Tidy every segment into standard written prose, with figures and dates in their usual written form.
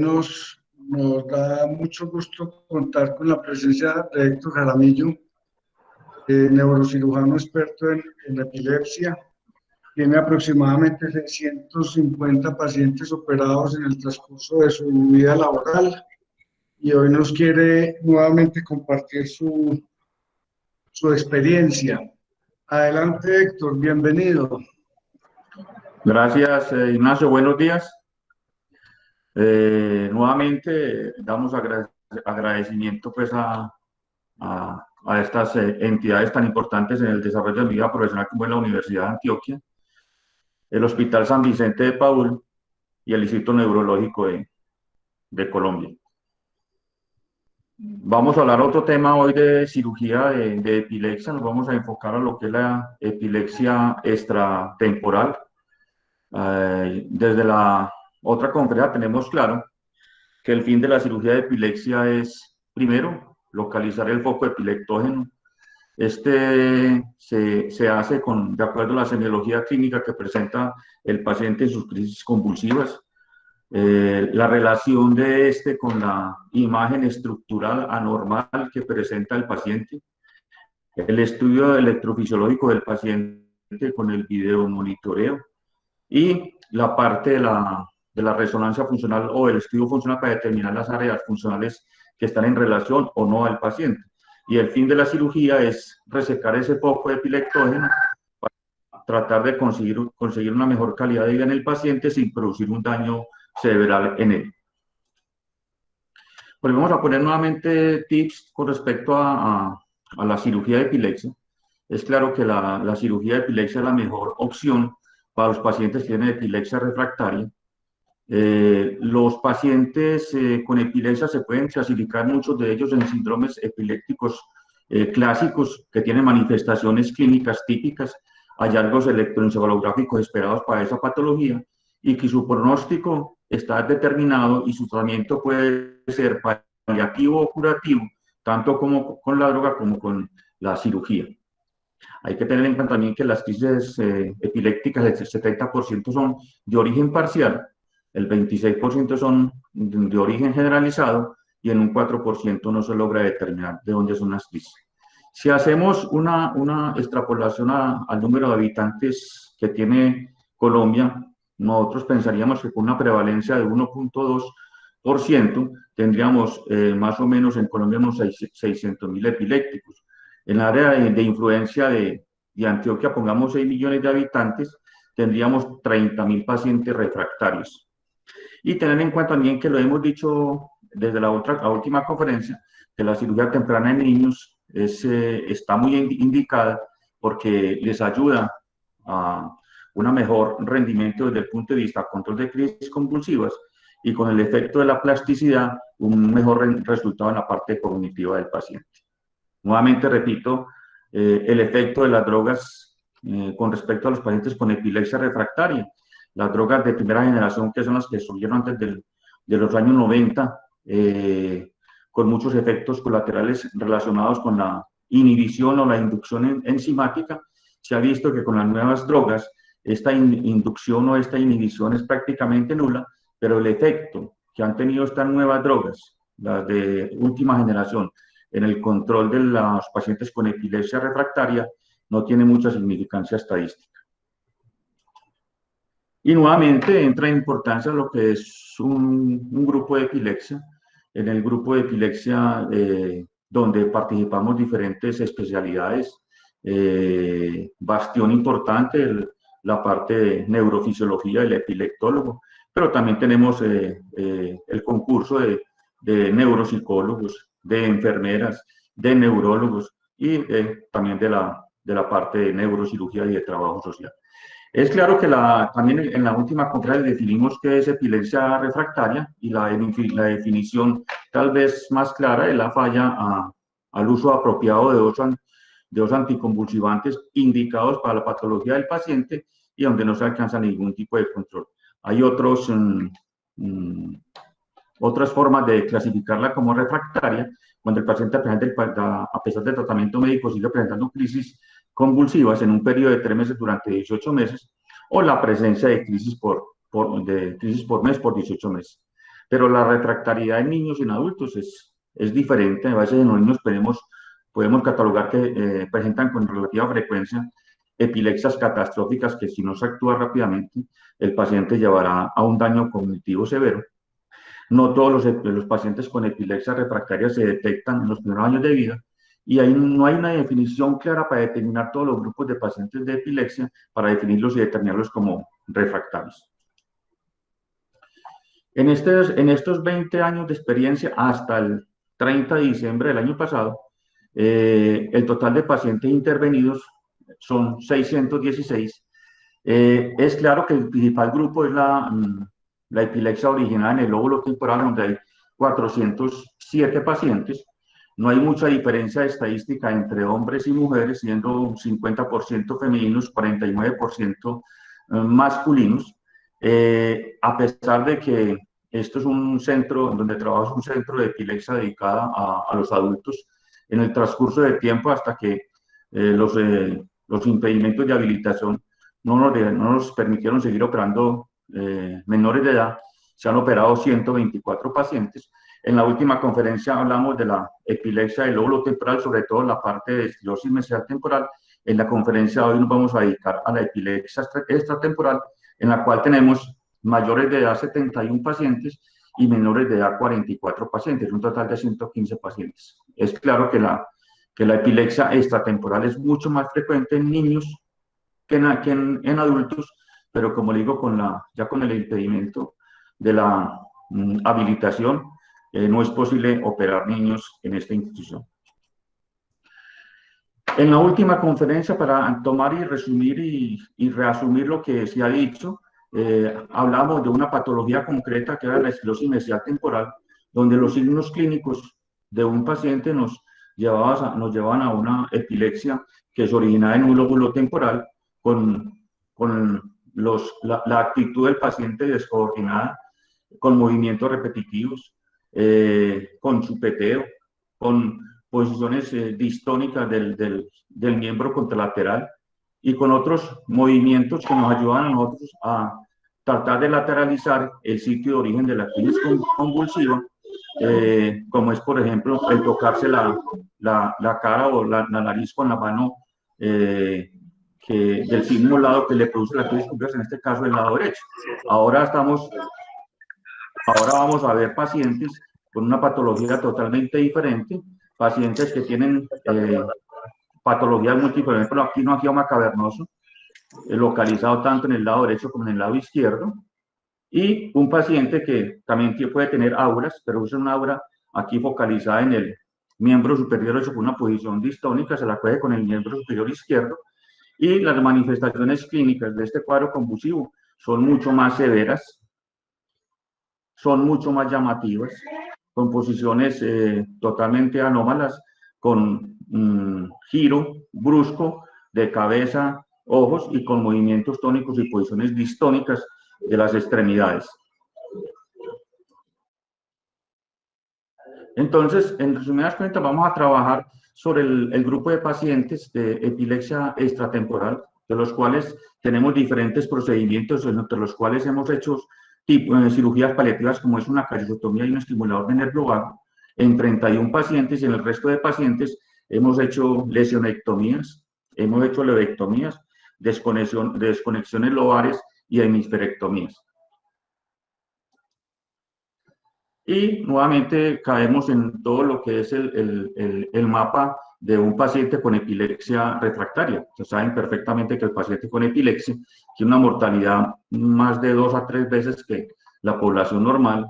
nos da mucho gusto contar con la presencia de Héctor Jaramillo, neurocirujano experto en epilepsia. Tiene aproximadamente 650 pacientes operados en el transcurso de su vida laboral y hoy nos quiere nuevamente compartir su experiencia. Adelante, Héctor, bienvenido. Gracias, Ignacio. Buenos días. Nuevamente damos agradecimiento pues, a estas entidades tan importantes en el desarrollo de mi vida profesional como es la Universidad de Antioquia, el Hospital San Vicente de Paúl y el Instituto Neurológico de Colombia. Vamos a hablar otro tema hoy de cirugía de epilepsia. Nos vamos a enfocar a lo que es la epilepsia extratemporal. Desde la otra conferencia tenemos claro que el fin de la cirugía de epilepsia es, primero, localizar el foco epileptógeno. Este se hace de acuerdo a la semiología clínica que presenta el paciente en sus crisis convulsivas, la relación de este con la imagen estructural anormal que presenta el paciente, el estudio electrofisiológico del paciente con el videomonitoreo y la parte de la resonancia funcional o el estudio funcional para determinar las áreas funcionales que están en relación o no al paciente. Y el fin de la cirugía es resecar ese foco de epileptógeno para tratar de conseguir una mejor calidad de vida en el paciente sin producir un daño cerebral en él. Pues vamos a poner nuevamente tips con respecto a la cirugía de epilepsia. Es claro que la cirugía de epilepsia es la mejor opción para los pacientes que tienen epilepsia refractaria. Los pacientes con epilepsia se pueden clasificar muchos de ellos en síndromes epilépticos clásicos que tienen manifestaciones clínicas típicas, hallazgos electroencefalográficos esperados para esa patología y que su pronóstico está determinado y su tratamiento puede ser paliativo o curativo, tanto como con la droga como con la cirugía. Hay que tener en cuenta también que las crisis epilépticas, el 70% son de origen parcial, el 26% son de origen generalizado y en un 4% no se logra determinar de dónde son las crisis. Si hacemos una extrapolación al número de habitantes que tiene Colombia, nosotros pensaríamos que con una prevalencia de 1.2% tendríamos más o menos en Colombia unos 600.000 epilépticos. En el área de influencia de Antioquia, pongamos 6 millones de habitantes, tendríamos 30.000 pacientes refractarios. Y tener en cuenta también que lo hemos dicho desde la última conferencia, que la cirugía temprana en niños está muy indicada porque les ayuda a un mejor rendimiento desde el punto de vista control de crisis convulsivas y con el efecto de la plasticidad, un mejor resultado en la parte cognitiva del paciente. Nuevamente repito, el efecto de las drogas con respecto a los pacientes con epilepsia refractaria. Las drogas de primera generación, que son las que surgieron antes de los años 90, con muchos efectos colaterales relacionados con la inhibición o la inducción enzimática, se ha visto que con las nuevas drogas esta inducción o esta inhibición es prácticamente nula, pero el efecto que han tenido estas nuevas drogas, las de última generación, en el control de los pacientes con epilepsia refractaria, no tiene mucha significancia estadística. Y nuevamente entra en importancia lo que es un grupo de epilepsia. En el grupo de epilepsia, donde participamos diferentes especialidades, bastión importante, la parte de neurofisiología del epileptólogo, pero también tenemos el concurso de neuropsicólogos, de enfermeras, de neurólogos y también de la parte de neurocirugía y de trabajo social. Es claro que también en la última conferencia definimos qué es epilepsia refractaria y la definición tal vez más clara es la falla al uso apropiado de dos anticonvulsivantes indicados para la patología del paciente y donde no se alcanza ningún tipo de control. Hay otras formas de clasificarla como refractaria, cuando el paciente, a pesar del tratamiento médico, sigue presentando crisis convulsivas en un periodo de 3 meses durante 18 meses, o la presencia de crisis por mes por 18 meses. pero la refractariedad en niños y en adultos es diferente. A veces en los niños podemos catalogar que presentan con relativa frecuencia epilepsias catastróficas que si no se actúa rápidamente, el paciente llevará a un daño cognitivo severo. No todos los pacientes con epilepsia refractaria se detectan en los primeros años de vida y ahí no hay una definición clara para determinar todos los grupos de pacientes de epilepsia, para definirlos y determinarlos como refractarios. En estos 20 años de experiencia, hasta el 30 de diciembre del año pasado, el total de pacientes intervenidos son 616. Es claro que el principal grupo es la epilepsia originada en el lóbulo temporal, donde hay 407 pacientes. No hay mucha diferencia estadística entre hombres y mujeres, siendo un 50% femeninos, 49% masculinos. A pesar de que esto es un centro, donde trabajo es un centro de epilepsia dedicada a los adultos, en el transcurso del tiempo, hasta que los impedimentos de habilitación no nos permitieron seguir operando menores de edad, se han operado 124 pacientes. En la última conferencia hablamos de la epilepsia del lóbulo temporal, sobre todo la parte de esclerosis mesial temporal. En la conferencia de hoy nos vamos a dedicar a la epilepsia extratemporal, en la cual tenemos mayores de edad 71 pacientes y menores de edad 44 pacientes, un total de 115 pacientes. Es claro que la epilepsia extratemporal es mucho más frecuente en niños que en adultos, pero como le digo, ya con el impedimento de la habilitación, no es posible operar niños en esta institución. En la última conferencia, para tomar y resumir y reasumir lo que se ha dicho, hablamos de una patología concreta que era la esclerosis mesial temporal, donde los signos clínicos de un paciente nos llevaban a una epilepsia que es originada en un lóbulo temporal, con la actitud del paciente descoordinada, con movimientos repetitivos, con chupeteo, con posiciones distónicas del miembro contralateral y con otros movimientos que nos ayudan a nosotros a tratar de lateralizar el sitio de origen de la crisis convulsiva, como es, por ejemplo, el tocarse la cara o la nariz con la mano del mismo lado que le produce la crisis convulsiva, en este caso el lado derecho. Ahora vamos a ver pacientes con una patología totalmente diferente, pacientes que tienen patologías múltiples, por ejemplo, aquí un angioma cavernoso, localizado tanto en el lado derecho como en el lado izquierdo, y un paciente que también puede tener auras, pero usa una aura aquí focalizada en el miembro superior derecho con una posición distónica, se la coge con el miembro superior izquierdo, y las manifestaciones clínicas de este cuadro convulsivo son mucho más severas, son mucho más llamativas, con posiciones totalmente anómalas, con giro brusco de cabeza, ojos y con movimientos tónicos y posiciones distónicas de las extremidades. Entonces, en resumidas cuentas, vamos a trabajar sobre el grupo de pacientes de epilepsia extratemporal, de los cuales tenemos diferentes procedimientos, entre los cuales hemos hecho cirugías paliativas, como es una callosotomía y un estimulador de nervio vago, en 31 pacientes, y en el resto de pacientes hemos hecho lesionectomías, hemos hecho lobectomías, desconexiones lobares y hemisferectomías. Y nuevamente caemos en todo lo que es el mapa de un paciente con epilepsia refractaria. Ustedes saben perfectamente que el paciente con epilepsia tiene una mortalidad más de 2 a 3 veces que la población normal.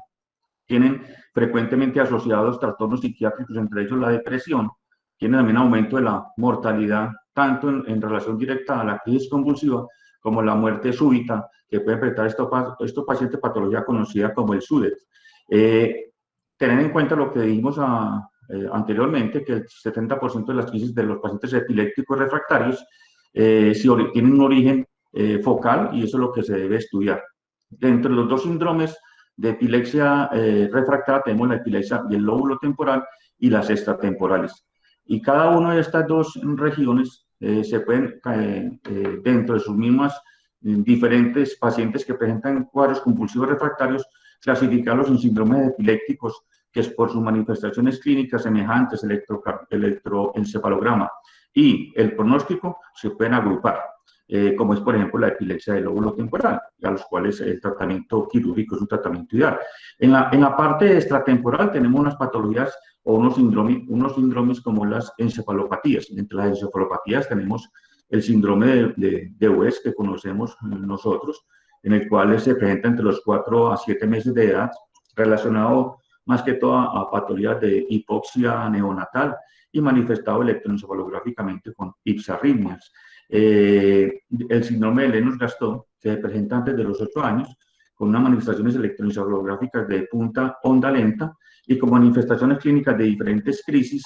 Tienen frecuentemente asociados trastornos psiquiátricos, entre ellos la depresión. Tienen también aumento de la mortalidad, tanto en relación directa a la crisis convulsiva como la muerte súbita, que puede enfrentar estos pacientes patología conocida como el SUDEP. Tener en cuenta lo que dijimos anteriormente, que el 70% de las crisis de los pacientes epilépticos refractarios tienen un origen focal, y eso es lo que se debe estudiar. Entre los dos síndromes de epilepsia refractaria tenemos la epilepsia del lóbulo temporal y las extratemporales. Y cada una de estas dos regiones se pueden, dentro de sus mismas diferentes pacientes que presentan cuadros convulsivos refractarios, clasificarlos en síndromes epilépticos, que es por sus manifestaciones clínicas semejantes, electroencefalograma y el pronóstico, se pueden agrupar, como es, por ejemplo, la epilepsia del lóbulo temporal, a los cuales el tratamiento quirúrgico es un tratamiento ideal. En la parte extratemporal tenemos unas patologías o unos síndromes como las encefalopatías. Entre las encefalopatías tenemos el síndrome de West, que conocemos nosotros, en el cual se presenta entre los 4 a 7 meses de edad, relacionado más que todo a patologías de hipoxia neonatal y manifestado electroencefalográficamente con ipsarritmias. El síndrome de Lennox-Gastaut se presenta antes de los 8 años, con unas manifestaciones electroencefalográficas de punta onda lenta y con manifestaciones clínicas de diferentes crisis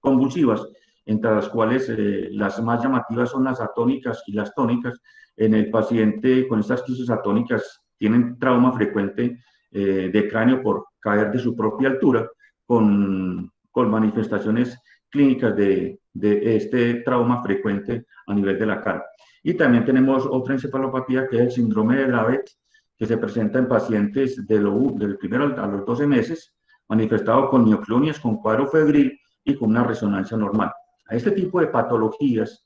convulsivas, entre las cuales las más llamativas son las atónicas y las tónicas. En el paciente con estas crisis atónicas tienen trauma frecuente de cráneo por caer de su propia altura, con manifestaciones clínicas de este trauma frecuente a nivel de la cara. Y también tenemos otra encefalopatía que es el síndrome de Dravet, que se presenta en pacientes del primero a los 12 meses, manifestado con mioclonias, con cuadro febril y con una resonancia normal. A este tipo de patologías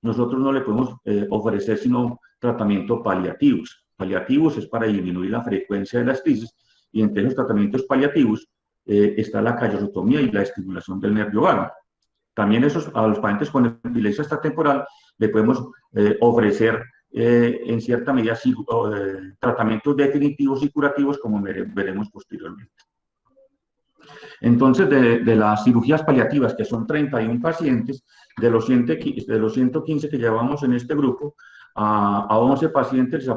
nosotros no le podemos ofrecer sino tratamiento paliativos. Paliativos es para disminuir la frecuencia de las crisis, y entre los tratamientos paliativos está la callosotomía y la estimulación del nervio vago. También a los pacientes con epilepsia extratemporal le podemos ofrecer en cierta medida tratamientos definitivos y curativos, como veremos posteriormente. Entonces, de las cirugías paliativas, que son 31 pacientes, de los 115 que llevamos en este grupo, a 11 pacientes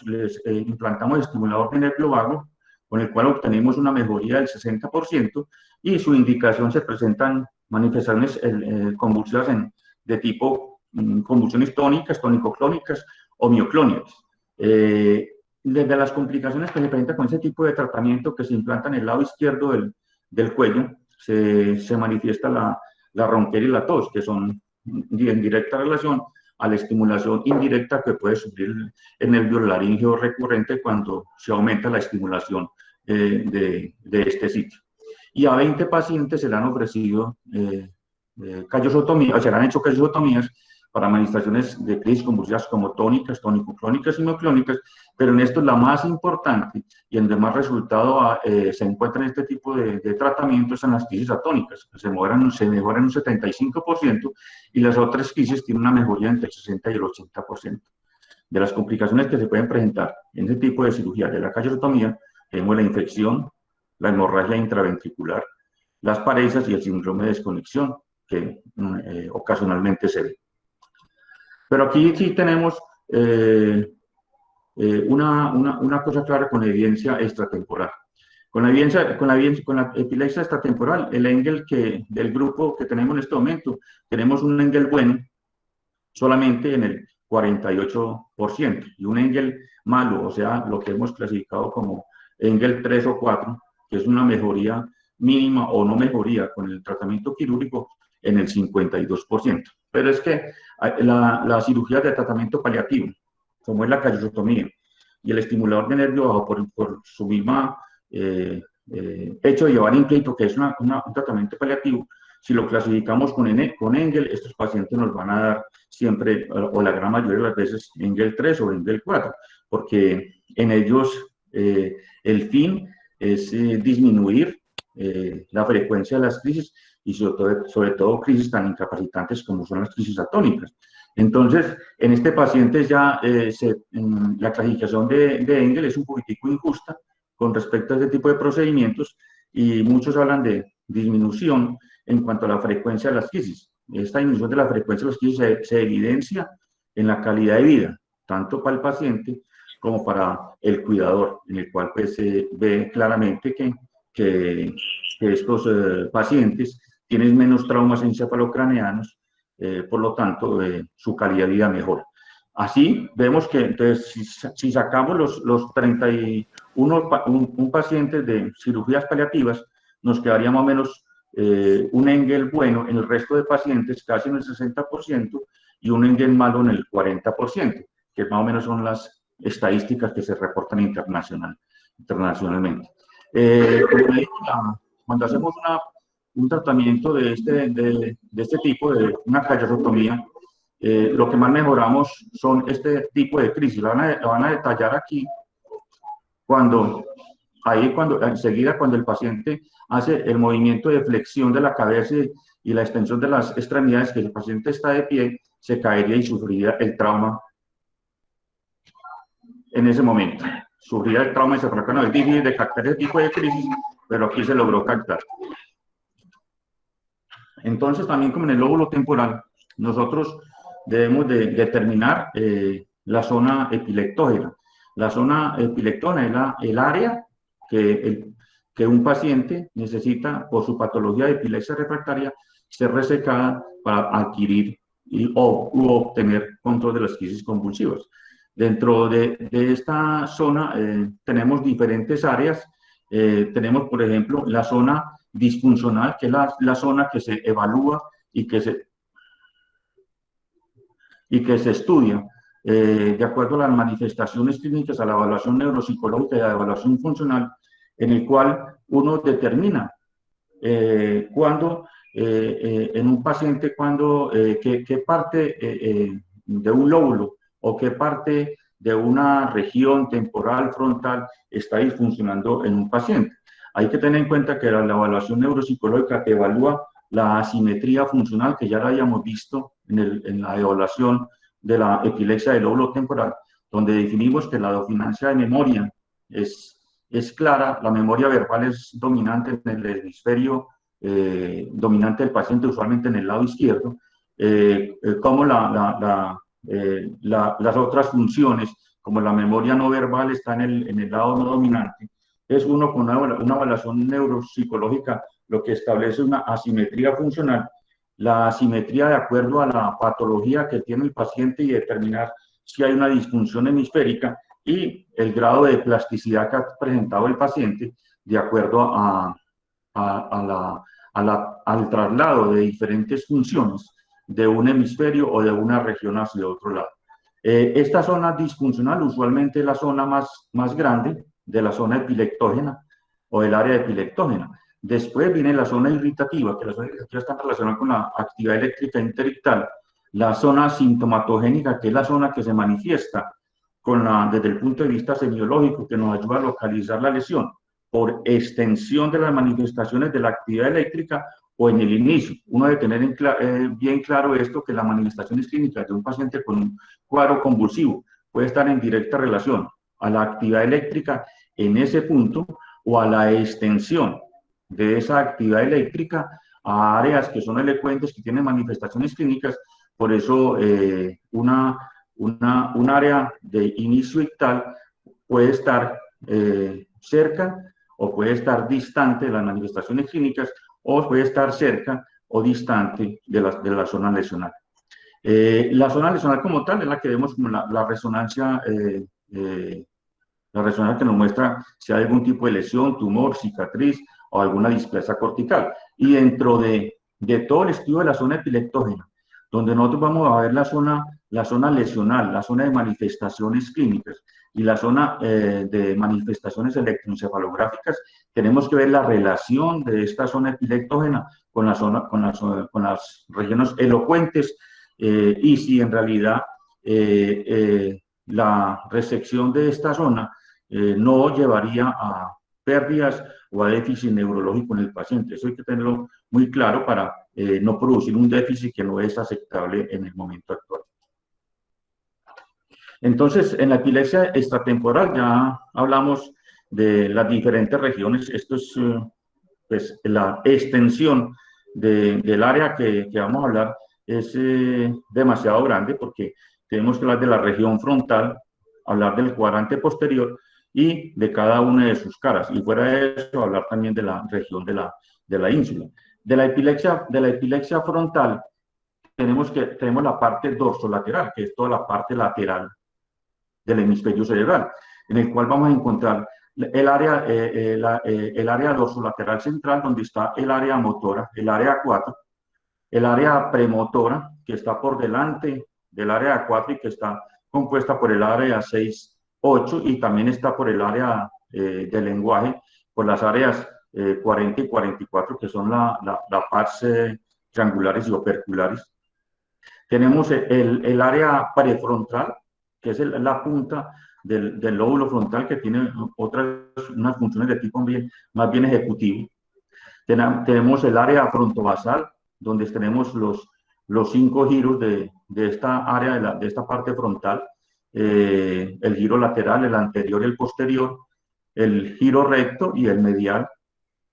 les implantamos estimulador de nervio vago, con el cual obtenemos una mejoría del 60%, y su indicación se presentan manifestaciones convulsivas de tipo convulsiones tónicas, tónico-clónicas o mioclónicas. Desde las complicaciones que se presentan con ese tipo de tratamiento, que se implanta en el lado izquierdo del cuello, se manifiesta la ronquera y la tos, que son en directa relación a la estimulación indirecta que puede sufrir el nervio laríngeo recurrente cuando se aumenta la estimulación de este sitio. Y a 20 pacientes se le han ofrecido callosotomías, o se le han hecho callosotomías para manifestaciones de crisis convulsivas como tónicas, tónico-clónicas y mioclónicas, pero en esto la más importante y en el más resultado se encuentra en este tipo de tratamientos en las crisis atónicas, que se mejoran un 75%, y las otras crisis tienen una mejoría entre el 60 y el 80%. De las complicaciones que se pueden presentar en este tipo de cirugía de la callosotomía, tenemos la infección, la hemorragia intraventricular, las paresias y el síndrome de desconexión, que ocasionalmente se ve. Pero aquí sí tenemos una cosa clara con evidencia extratemporal. Con la epilepsia extratemporal, el Engel del grupo que tenemos en este momento, tenemos un Engel bueno solamente en el 48%, y un Engel malo, o sea, lo que hemos clasificado como Engel 3 o 4, que es una mejoría mínima o no mejoría con el tratamiento quirúrgico, en el 52%. Pero es que la cirugía de tratamiento paliativo, como es la callosotomía y el estimulador de nervio vago, por su misma hecho de llevar implícito, que es un tratamiento paliativo, si lo clasificamos con Engel, estos pacientes nos van a dar siempre, o la gran mayoría de las veces, Engel 3 o Engel 4, porque en ellos el fin es disminuir la frecuencia de las crisis, y sobre todo crisis tan incapacitantes como son las crisis atónicas. Entonces, en este paciente ya la clasificación de Engel es un poquitico injusta con respecto a este tipo de procedimientos, y muchos hablan de disminución en cuanto a la frecuencia de las crisis. Esta disminución de la frecuencia de las crisis se evidencia en la calidad de vida, tanto para el paciente como para el cuidador, en el cual pues, se ve claramente que estos pacientes tienen menos traumas encefalocraneanos, por lo tanto, su calidad de vida mejora. Así, vemos que entonces, si sacamos los 31 pacientes de cirugías paliativas, nos quedaría más o menos un Engel bueno en el resto de pacientes, casi en el 60%, y un Engel malo en el 40%, que más o menos son las estadísticas que se reportan internacional. internacionalmente. Como le digo, cuando hacemos un tratamiento de este tipo, de una callosotomía, lo que más mejoramos son este tipo de crisis. Lo van a detallar aquí cuando enseguida cuando el paciente hace el movimiento de flexión de la cabeza y la extensión de las extremidades, que el paciente está de pie, se caería y sufriría el trauma en ese momento. Sufriría el trauma encefalocraniano. Es difícil de captar ese tipo de crisis, pero aquí se logró captar. Entonces, también como en el lóbulo temporal, nosotros debemos de determinar la zona epileptógena. La zona epileptógena es el área que un paciente necesita, por su patología de epilepsia refractaria, ser resecada para adquirir u obtener control de las crisis convulsivas. Dentro de esta zona tenemos diferentes áreas. Tenemos, por ejemplo, la zona disfuncional, que es la zona que se evalúa y que se estudia de acuerdo a las manifestaciones clínicas, a la evaluación neuropsicológica y a la evaluación funcional, en el cual uno determina cuándo en un paciente, qué parte de un lóbulo o qué parte de una región temporal frontal está disfuncionando en un paciente. Hay que tener en cuenta que la evaluación neuropsicológica evalúa la asimetría funcional, que ya la habíamos visto en la evaluación de la epilepsia del lóbulo temporal, donde definimos que la dominancia de memoria es clara, la memoria verbal es dominante en el hemisferio dominante del paciente, usualmente en el lado izquierdo, como las otras funciones, como la memoria no verbal, está en el lado no dominante. Es uno con una evaluación neuropsicológica lo que establece una asimetría funcional, la asimetría de acuerdo a la patología que tiene el paciente y determinar si hay una disfunción hemisférica y el grado de plasticidad que ha presentado el paciente de acuerdo al traslado de diferentes funciones de un hemisferio o de una región hacia otro lado. Esta zona disfuncional usualmente es la zona más grande de la zona epileptógena o del área epileptógena. Después viene la zona irritativa, que la zona irritativa está relacionada con la actividad eléctrica interictal. La zona sintomatogénica, que es la zona que se manifiesta desde el punto de vista semiológico, que nos ayuda a localizar la lesión por extensión de las manifestaciones de la actividad eléctrica o en el inicio. Uno debe tener bien claro esto, que las manifestaciones clínicas de un paciente con un cuadro convulsivo puede estar en directa relación a la actividad eléctrica en ese punto o a la extensión de esa actividad eléctrica a áreas que son elocuentes, que tienen manifestaciones clínicas. Por eso un área de inicio ictal puede estar cerca o puede estar distante de las manifestaciones clínicas, o puede estar cerca o distante de la zona lesional. La zona lesional como tal es la que vemos como la resonancia que nos muestra si hay algún tipo de lesión, tumor, cicatriz o alguna displasia cortical. Y dentro de todo el estudio de la zona epileptógena, donde nosotros vamos a ver la zona lesional, la zona de manifestaciones clínicas y la zona de manifestaciones electroencefalográficas, tenemos que ver la relación de esta zona epileptógena con las regiones elocuentes y si en realidad la resección de esta zona no llevaría a pérdidas o a déficit neurológico en el paciente. Eso hay que tenerlo muy claro para no producir un déficit que no es aceptable en el momento actual. Entonces, en la epilepsia extratemporal ya hablamos de las diferentes regiones. Esto es pues, la extensión del área que vamos a hablar. Es demasiado grande porque tenemos que hablar de la región frontal, hablar del cuadrante posterior y de cada una de sus caras. Y fuera de eso, hablar también de la región de la ínsula. De la epilepsia frontal, tenemos la parte dorsolateral, que es toda la parte lateral del hemisferio cerebral, en el cual vamos a encontrar el área dorsolateral central, donde está el área motora, el área 4, el área premotora, que está por delante del área 4 y que está compuesta por el área 6, 8, y también está por el área del lenguaje por las áreas 40 y 44, que son la pars triangulares y operculares. Tenemos el área prefrontal, que es la punta del lóbulo frontal, que tiene unas funciones de tipo más bien ejecutivo. Tenemos el área frontovasal, donde tenemos los 5 giros de esta área, de esta parte frontal, el giro lateral, el anterior y el posterior, el giro recto y el medial,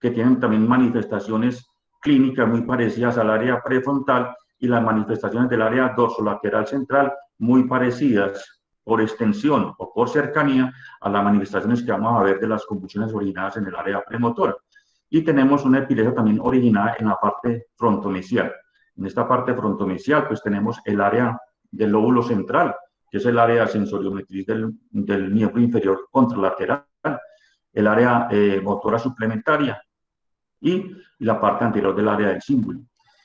que tienen también manifestaciones clínicas muy parecidas al área prefrontal, y las manifestaciones del área dorsolateral central muy parecidas por extensión o por cercanía a las manifestaciones que vamos a ver de las convulsiones originadas en el área premotora. Y tenemos una epilepsia también originada en la parte frontomesial. En esta parte frontomesial, pues tenemos el área del lóbulo central, que es el área sensoriomotriz del miembro inferior contralateral, el área motora suplementaria y la parte anterior del área del cíngulo.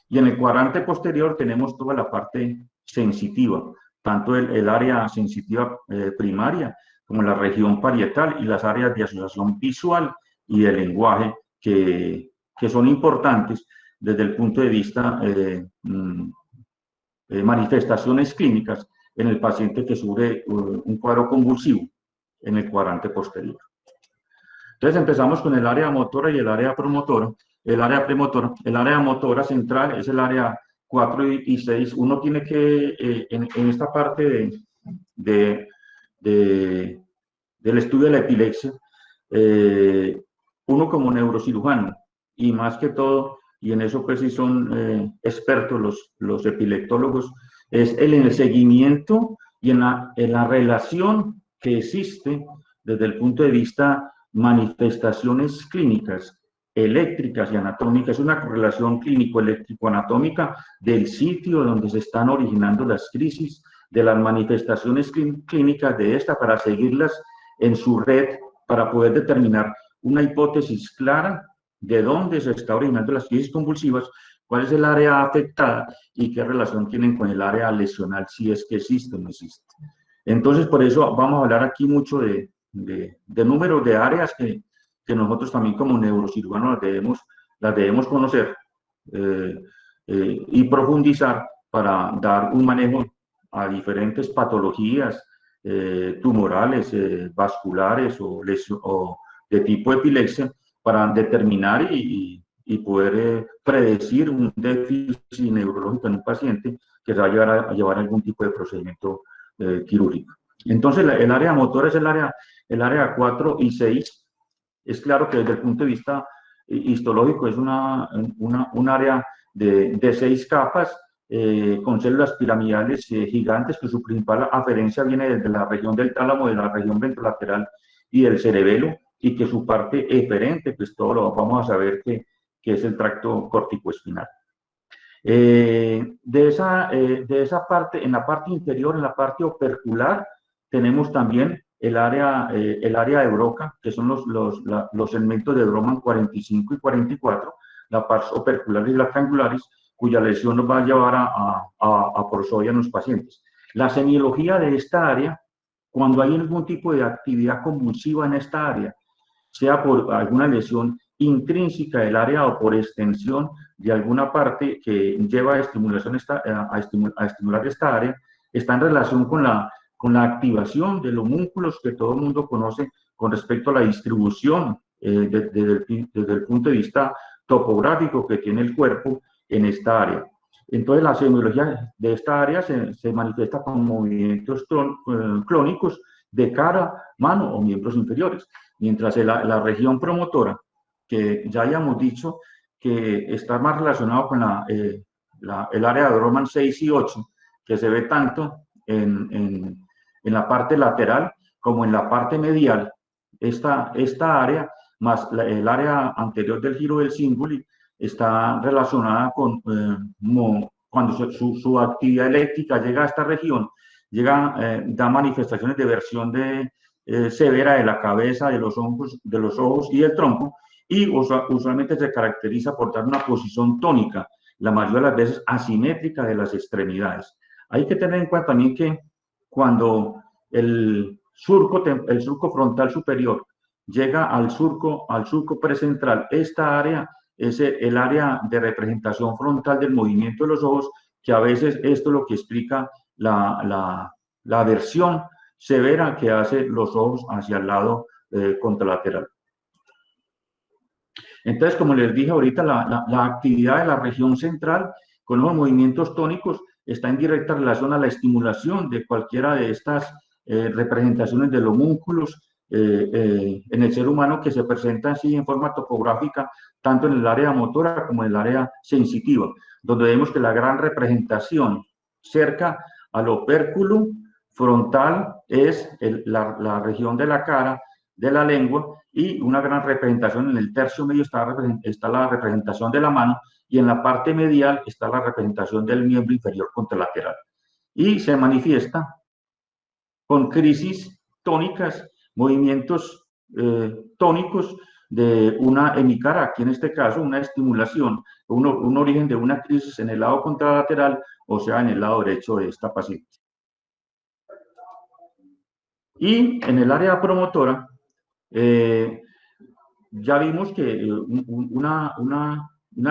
Y en el cuadrante posterior tenemos toda la parte sensitiva, tanto el área sensitiva primaria como la región parietal y las áreas de asociación visual y de lenguaje que son importantes desde el punto de vista manifestaciones clínicas en el paciente que sufre un cuadro convulsivo en el cuadrante posterior. Entonces empezamos con el área motora y el área promotora. El área premotora, el área motora central es el área 4 y 6. Uno tiene que, en esta parte del estudio de la epilepsia, uno como neurocirujano, y más que todo, y en eso pues sí son expertos los epileptólogos, es en el seguimiento y en la relación que existe desde el punto de vista manifestaciones clínicas, eléctricas y anatómicas, una correlación clínico-eléctrico-anatómica del sitio donde se están originando las crisis, de las manifestaciones clínicas de esta, para seguirlas en su red, para poder determinar una hipótesis clara de dónde se está originando las crisis convulsivas, cuál es el área afectada y qué relación tienen con el área lesional, si es que existe o no existe. Entonces, por eso vamos a hablar aquí mucho de números de áreas que nosotros también como neurocirujanos las debemos conocer y profundizar para dar un manejo a diferentes patologías tumorales, vasculares o de tipo epilepsia, para determinar y poder predecir un déficit neurológico en un paciente que se va a llevar a algún tipo de procedimiento quirúrgico. Entonces, el área motora es el área 4 y 6. Es claro que desde el punto de vista histológico es un área de 6 capas con células piramidales gigantes, que su principal aferencia viene desde la región del tálamo, de la región ventrolateral y del cerebelo, y que su parte eferente, pues todo lo vamos a saber que es el tracto corticoespinal. De esa parte, en la parte inferior, en la parte opercular, tenemos también el área de Broca, que son los segmentos de Broman 45 y 44, la pars operculares y las triangulares, cuya lesión nos va a llevar a prosodia en los pacientes. La semiología de esta área, cuando hay algún tipo de actividad convulsiva en esta área, sea por alguna lesión intrínseca del área o por extensión de alguna parte que lleva a estimular esta área, está en relación con la activación de los músculos que todo el mundo conoce con respecto a la distribución desde el punto de vista topográfico que tiene el cuerpo en esta área. Entonces, la semiología de esta área se manifiesta con movimientos clónicos de cara, mano o miembros inferiores. Mientras la región promotora, que ya hayamos dicho que está más relacionado con el área de Broman 6 y 8, que se ve tanto en la parte lateral como en la parte medial, esta área más el área anterior del giro del cíngulo está relacionada con cuando su actividad eléctrica llega a esta región, da manifestaciones de versión severa de la cabeza, de los ojos y del tronco, y usualmente se caracteriza por dar una posición tónica, la mayoría de las veces asimétrica de las extremidades. Hay que tener en cuenta también que cuando el surco frontal superior llega al surco precentral. Esta área es el área de representación frontal del movimiento de los ojos, que a veces esto es lo que explica la aversión severa que hace los ojos hacia el lado contralateral. Entonces, como les dije ahorita, la actividad de la región central con los movimientos tónicos está en directa relación a la estimulación de cualquiera de estas representaciones de los músculos en el ser humano, que se presentan así en forma topográfica, tanto en el área motora como en el área sensitiva, donde vemos que la gran representación cerca al opérculo frontal es la región de la cara, de la lengua, y una gran representación en el tercio medio está la representación de la mano, y en la parte medial está la representación del miembro inferior contralateral. Y se manifiesta con crisis tónicas, movimientos tónicos de una hemicara, aquí en este caso una estimulación, un origen de una crisis en el lado contralateral, o sea, en el lado derecho de esta paciente. Y en el área promotora, ya vimos que una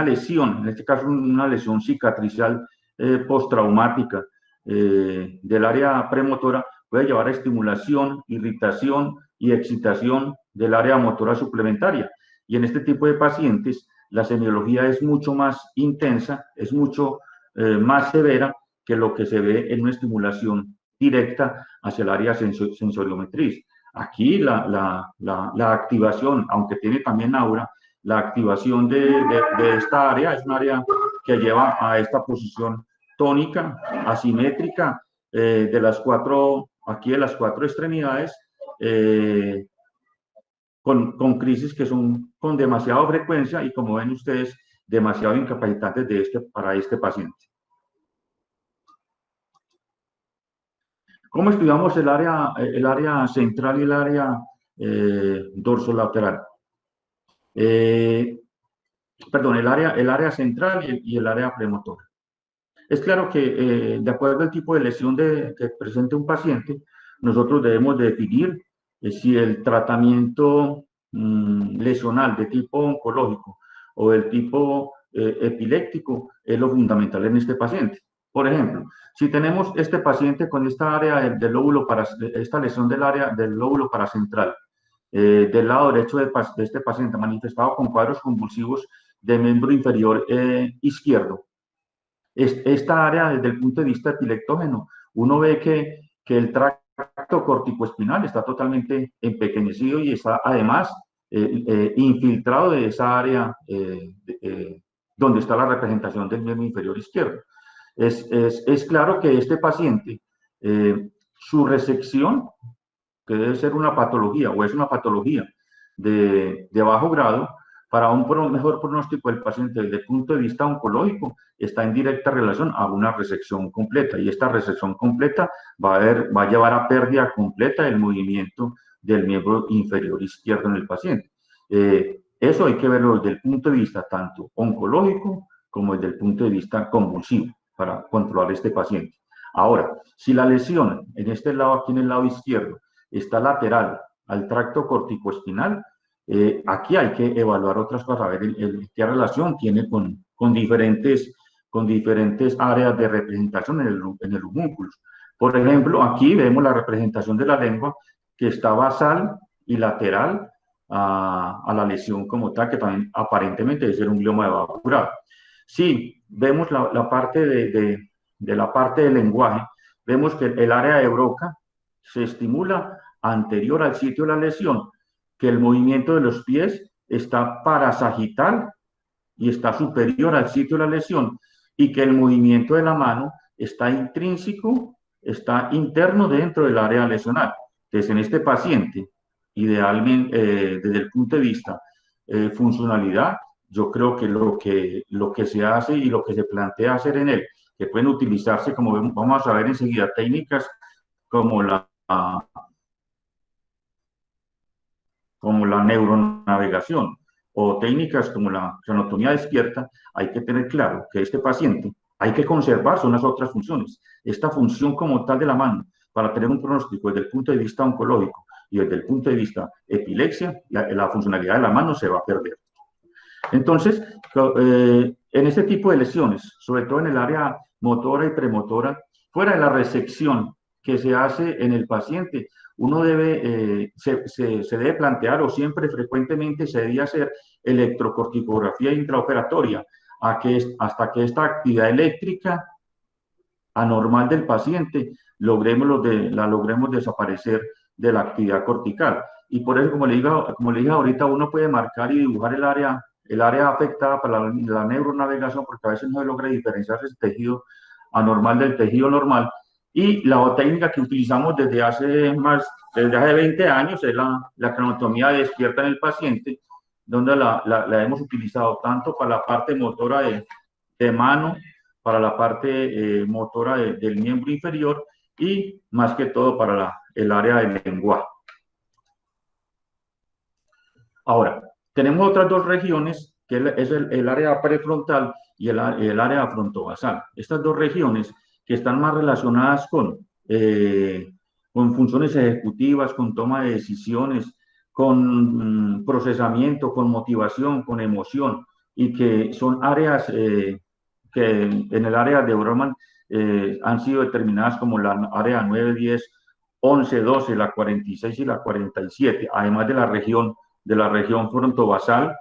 lesión, en este caso una lesión cicatricial postraumática del área premotora, puede llevar a estimulación, irritación y excitación del área motora suplementaria. Y en este tipo de pacientes, la semiología es mucho más intensa, es mucho más severa que lo que se ve en una estimulación directa hacia el área sensoriomotriz. Aquí la activación, aunque tiene también aura, la activación de esta área es un área que lleva a esta posición tónica, asimétrica, de las cuatro extremidades, con crisis que son con demasiada frecuencia y, como ven ustedes, demasiado incapacitantes para este paciente. ¿Cómo estudiamos el área central y el área dorsolateral? Perdón, el área central y el área premotora. Es claro que, de acuerdo al tipo de lesión que presente un paciente, nosotros debemos definir si el tratamiento lesional de tipo oncológico o del tipo epiléptico es lo fundamental en este paciente. Por ejemplo, si tenemos este paciente con esta área del lóbulo esta lesión del área del lóbulo paracentral, del lado derecho de este paciente, manifestado con cuadros convulsivos de miembro inferior izquierdo, esta área, desde el punto de vista epileptógeno, uno ve que el tracto corticoespinal está totalmente empequeñecido y está además infiltrado de esa área donde está la representación del miembro inferior izquierdo. Es claro que este paciente, su resección, que debe ser una patología o es una patología de bajo grado, para un mejor pronóstico del paciente desde el punto de vista oncológico, está en directa relación a una resección completa. Y esta resección completa va a llevar a pérdida completa del movimiento del miembro inferior izquierdo en el paciente. Eso hay que verlo desde el punto de vista tanto oncológico como desde el punto de vista convulsivo para controlar este paciente. Ahora, si la lesión en este lado, aquí en el lado izquierdo, está lateral al tracto corticoespinal, aquí hay que evaluar otras cosas, a ver qué relación tiene con diferentes áreas de representación en el homúnculo. Por ejemplo, aquí vemos la representación de la lengua que está basal y lateral a la lesión como tal, que también aparentemente debe ser un glioma de bajo grado. Si vemos la parte de la parte del lenguaje, vemos que el área de Broca se estimula anterior al sitio de la lesión, que el movimiento de los pies está parasagital y está superior al sitio de la lesión, y que el movimiento de la mano está intrínseco, está interno dentro del área lesional. Entonces, en este paciente, idealmente, desde el punto de vista funcionalidad, yo creo que lo que se hace y lo que se plantea hacer en él, que pueden utilizarse, como vamos a ver enseguida, técnicas como la neuronavegación o técnicas como la anatomía despierta, hay que tener claro que este paciente hay que conservar son las otras funciones. Esta función como tal de la mano, para tener un pronóstico desde el punto de vista oncológico y desde el punto de vista epilepsia, la funcionalidad de la mano se va a perder. Entonces, en este tipo de lesiones, sobre todo en el área motora y premotora, fuera de la resección que se hace en el paciente, uno debe, se debe plantear, o siempre frecuentemente se debe hacer electrocorticografía intraoperatoria hasta que esta actividad eléctrica anormal del paciente la logremos desaparecer de la actividad cortical. Y por eso, como le dije ahorita, uno puede marcar y dibujar el área afectada para la neuronavegación, porque a veces no se logra diferenciar ese tejido anormal del tejido normal. Y la técnica que utilizamos desde hace 20 años es la cronotomía despierta en el paciente, donde la hemos utilizado tanto para la parte motora de mano, para la parte motora del miembro inferior y más que todo para el área del lenguaje. Ahora, tenemos otras dos regiones, que es el área prefrontal y el área frontovasal. Estas dos regiones que están más relacionadas con funciones ejecutivas, con toma de decisiones, con procesamiento, con motivación, con emoción, y que son áreas que en el área de Broman han sido determinadas como la área 9, 10, 11, 12, la 46 y la 47, además de la región frontovasal.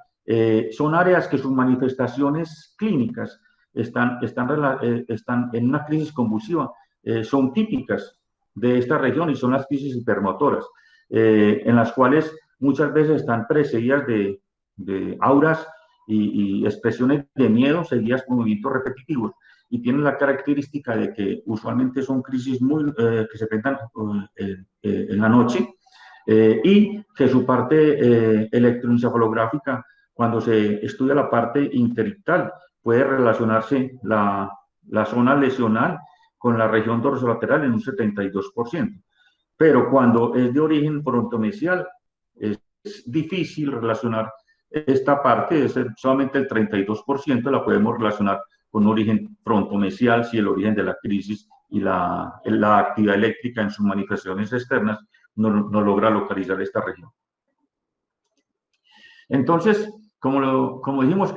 Son áreas que sus manifestaciones clínicas están en una crisis convulsiva, son típicas de esta región y son las crisis hipermotoras, en las cuales muchas veces están precedidas de auras y expresiones de miedo seguidas por movimientos repetitivos, y tienen la característica de que usualmente son crisis que se presentan en la noche, y que su parte electroencefalográfica, cuando se estudia la parte interictal, puede relacionarse la zona lesional con la región dorsolateral en un 72%. Pero cuando es de origen frontomesial, es difícil relacionar esta parte, es solamente el 32% la podemos relacionar con un origen frontomesial si el origen de la crisis y la actividad eléctrica en sus manifestaciones externas no logra localizar esta región. Entonces, como dijimos,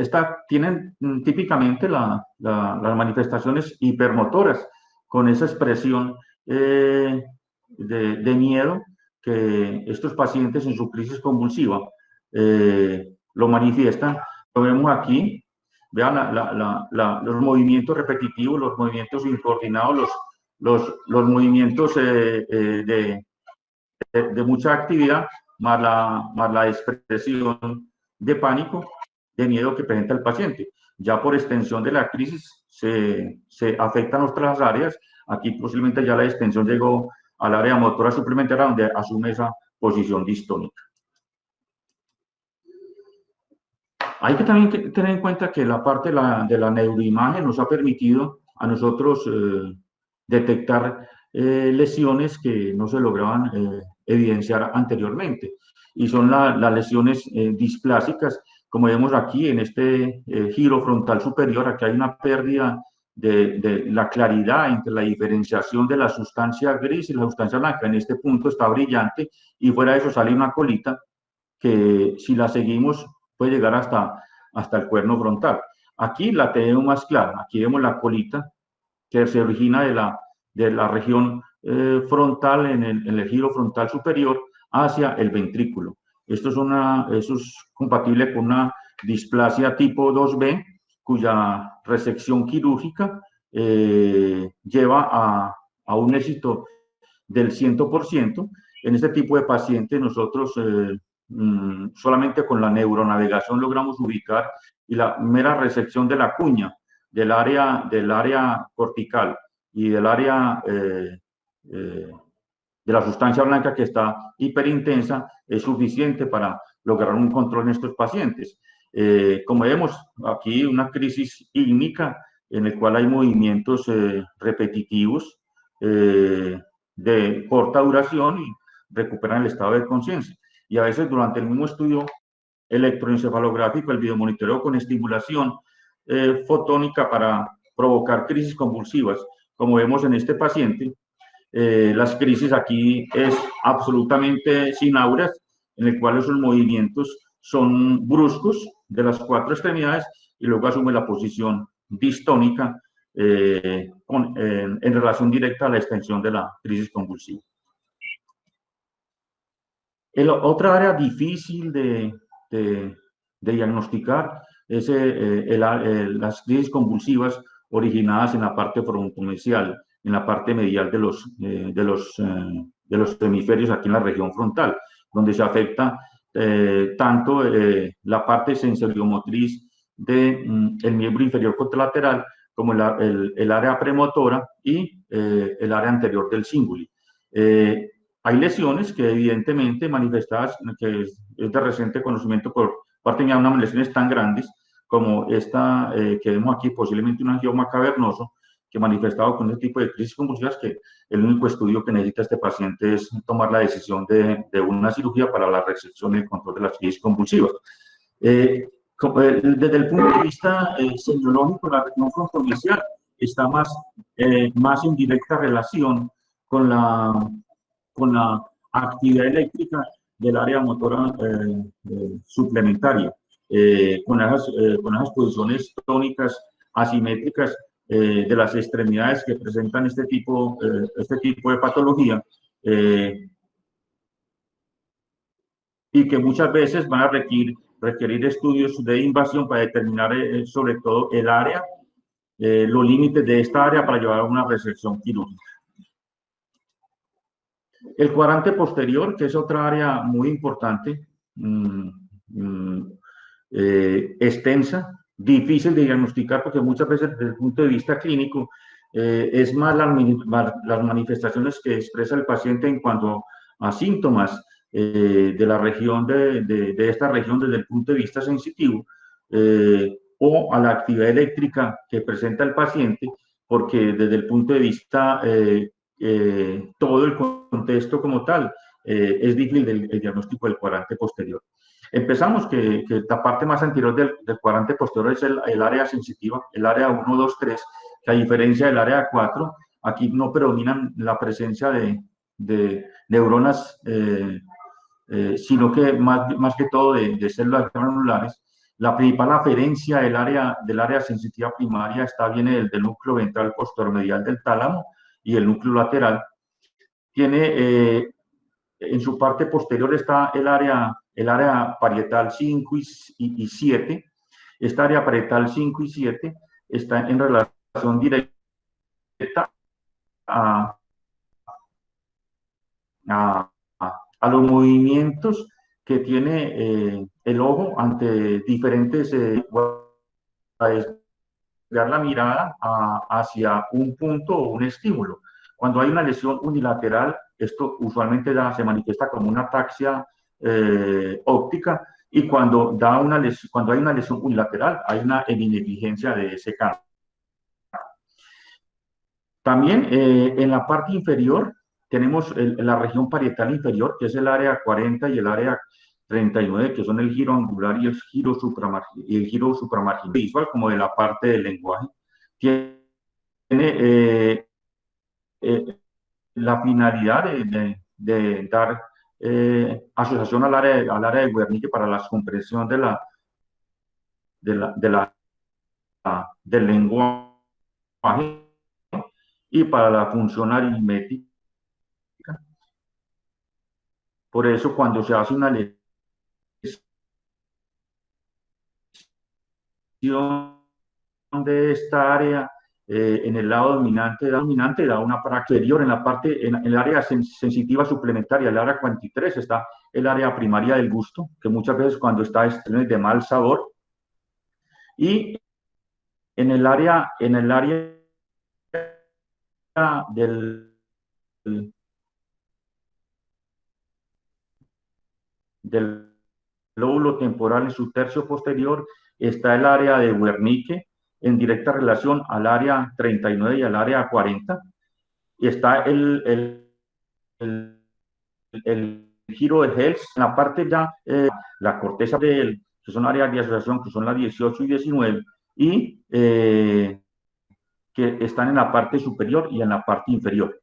tienen típicamente las manifestaciones hipermotoras con esa expresión de miedo que estos pacientes en su crisis convulsiva lo manifiestan. Lo vemos aquí, vean los movimientos repetitivos, los movimientos incoordinados, los movimientos de mucha actividad, más la expresión de pánico, de miedo que presenta el paciente. Ya por extensión de la crisis se afectan otras áreas. Aquí posiblemente ya la extensión llegó al área motora suplementaria, donde asume esa posición distónica. Hay que también tener en cuenta que la parte de la neuroimagen nos ha permitido a nosotros detectar lesiones que no se lograban evidenciar anteriormente, y son las lesiones displásicas, como vemos aquí en este giro frontal superior. Aquí hay una pérdida de la claridad entre la diferenciación de la sustancia gris y la sustancia blanca. En este punto está brillante, y fuera de eso sale una colita que, si la seguimos, puede llegar hasta el cuerno frontal. Aquí la tenemos más clara. Aquí vemos la colita que se origina de la región frontal, en el giro frontal superior, hacia el ventrículo. Eso es compatible con una displasia tipo 2B, cuya resección quirúrgica lleva a un éxito del 100%. En este tipo de pacientes nosotros solamente con la neuronavegación logramos ubicar, y la mera resección de la cuña del área cortical y del área de la sustancia blanca, que está hiperintensa, es suficiente para lograr un control en estos pacientes. Como vemos aquí, una crisis ígnica en el cual hay movimientos repetitivos de corta duración, y recuperan el estado de conciencia. Y a veces durante el mismo estudio electroencefalográfico, el videomonitoreo con estimulación fotónica para provocar crisis convulsivas, como vemos en este paciente, Las crisis aquí es absolutamente sin auras, en el cual esos movimientos son bruscos de las cuatro extremidades y luego asume la posición distónica en relación directa a la extensión de la crisis convulsiva. Otra área difícil de diagnosticar es las crisis convulsivas originadas en la parte frontomesial, en la parte medial de los hemisferios aquí en la región frontal, donde se afecta tanto la parte sensoriomotriz del miembro inferior contralateral como el área premotora y el área anterior del cinguli. Hay lesiones que evidentemente manifestadas, que es de reciente conocimiento por parte mía, unas lesiones tan grandes como esta que vemos aquí, posiblemente un angioma cavernoso, que manifestado con este tipo de crisis convulsivas, que el único estudio que necesita este paciente es tomar la decisión de una cirugía para la resección y el control de las crisis convulsivas. Desde el punto de vista semiológico, la región frontomesial está más en directa relación con la actividad eléctrica del área motora suplementaria, con esas posiciones tónicas asimétricas de las extremidades que presentan este tipo de patología y que muchas veces van a requerir estudios de invasión para determinar sobre todo el área, los límites de esta área para llevar a una resección quirúrgica. El cuadrante posterior, que es otra área muy importante, extensa, difícil de diagnosticar porque muchas veces desde el punto de vista clínico es más las manifestaciones que expresa el paciente en cuanto a síntomas de la región de esta región desde el punto de vista sensitivo o a la actividad eléctrica que presenta el paciente, porque desde el punto de vista todo el contexto como tal es difícil el diagnóstico del cuadrante posterior. Empezamos que la parte más anterior del cuadrante posterior es el área sensitiva, el área 1, 2, 3, que a diferencia del área 4, aquí no predominan la presencia de neuronas, sino que más que todo de células granulares. La principal aferencia del área sensitiva primaria viene del núcleo ventral posterior-medial del tálamo y el núcleo lateral. Tiene en su parte posterior está el área parietal 5 y 7. Esta área parietal 5 y 7 está en relación directa a los movimientos que tiene el ojo ante diferentes para desviar la mirada hacia un punto o un estímulo. Cuando hay una lesión unilateral, esto usualmente se manifiesta como una ataxia óptica, y cuando hay una lesión unilateral, hay una negligencia de ese cambio. También en la parte inferior tenemos la región parietal inferior, que es el área 40 y el área 39, que son el giro angular y el giro supramarginal, visual como de la parte del lenguaje. Tiene la finalidad de dar asociación al área de Wernicke para la comprensión del lenguaje y para la función aritmética. Por eso, cuando se hace una lesión de esta área en el lado dominante da una praxis inferior. En el área sensitiva suplementaria, el área 43, está el área primaria del gusto, que muchas veces cuando está de mal sabor. Y en el área del lóbulo temporal en su tercio posterior está el área de Wernicke, en directa relación al área 39 y al área 40. Y está el giro de Hels, en la parte ya, la corteza que son áreas de asociación, que son las 18 y 19, y que están en la parte superior y en la parte inferior.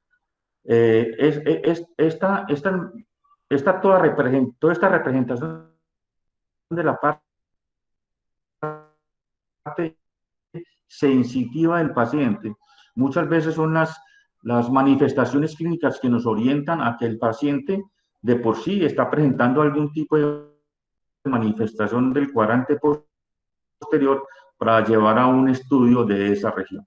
toda esta representación de la parte sensitiva del paciente, muchas veces son las manifestaciones clínicas que nos orientan a que el paciente de por sí está presentando algún tipo de manifestación del cuadrante posterior para llevar a un estudio de esa región.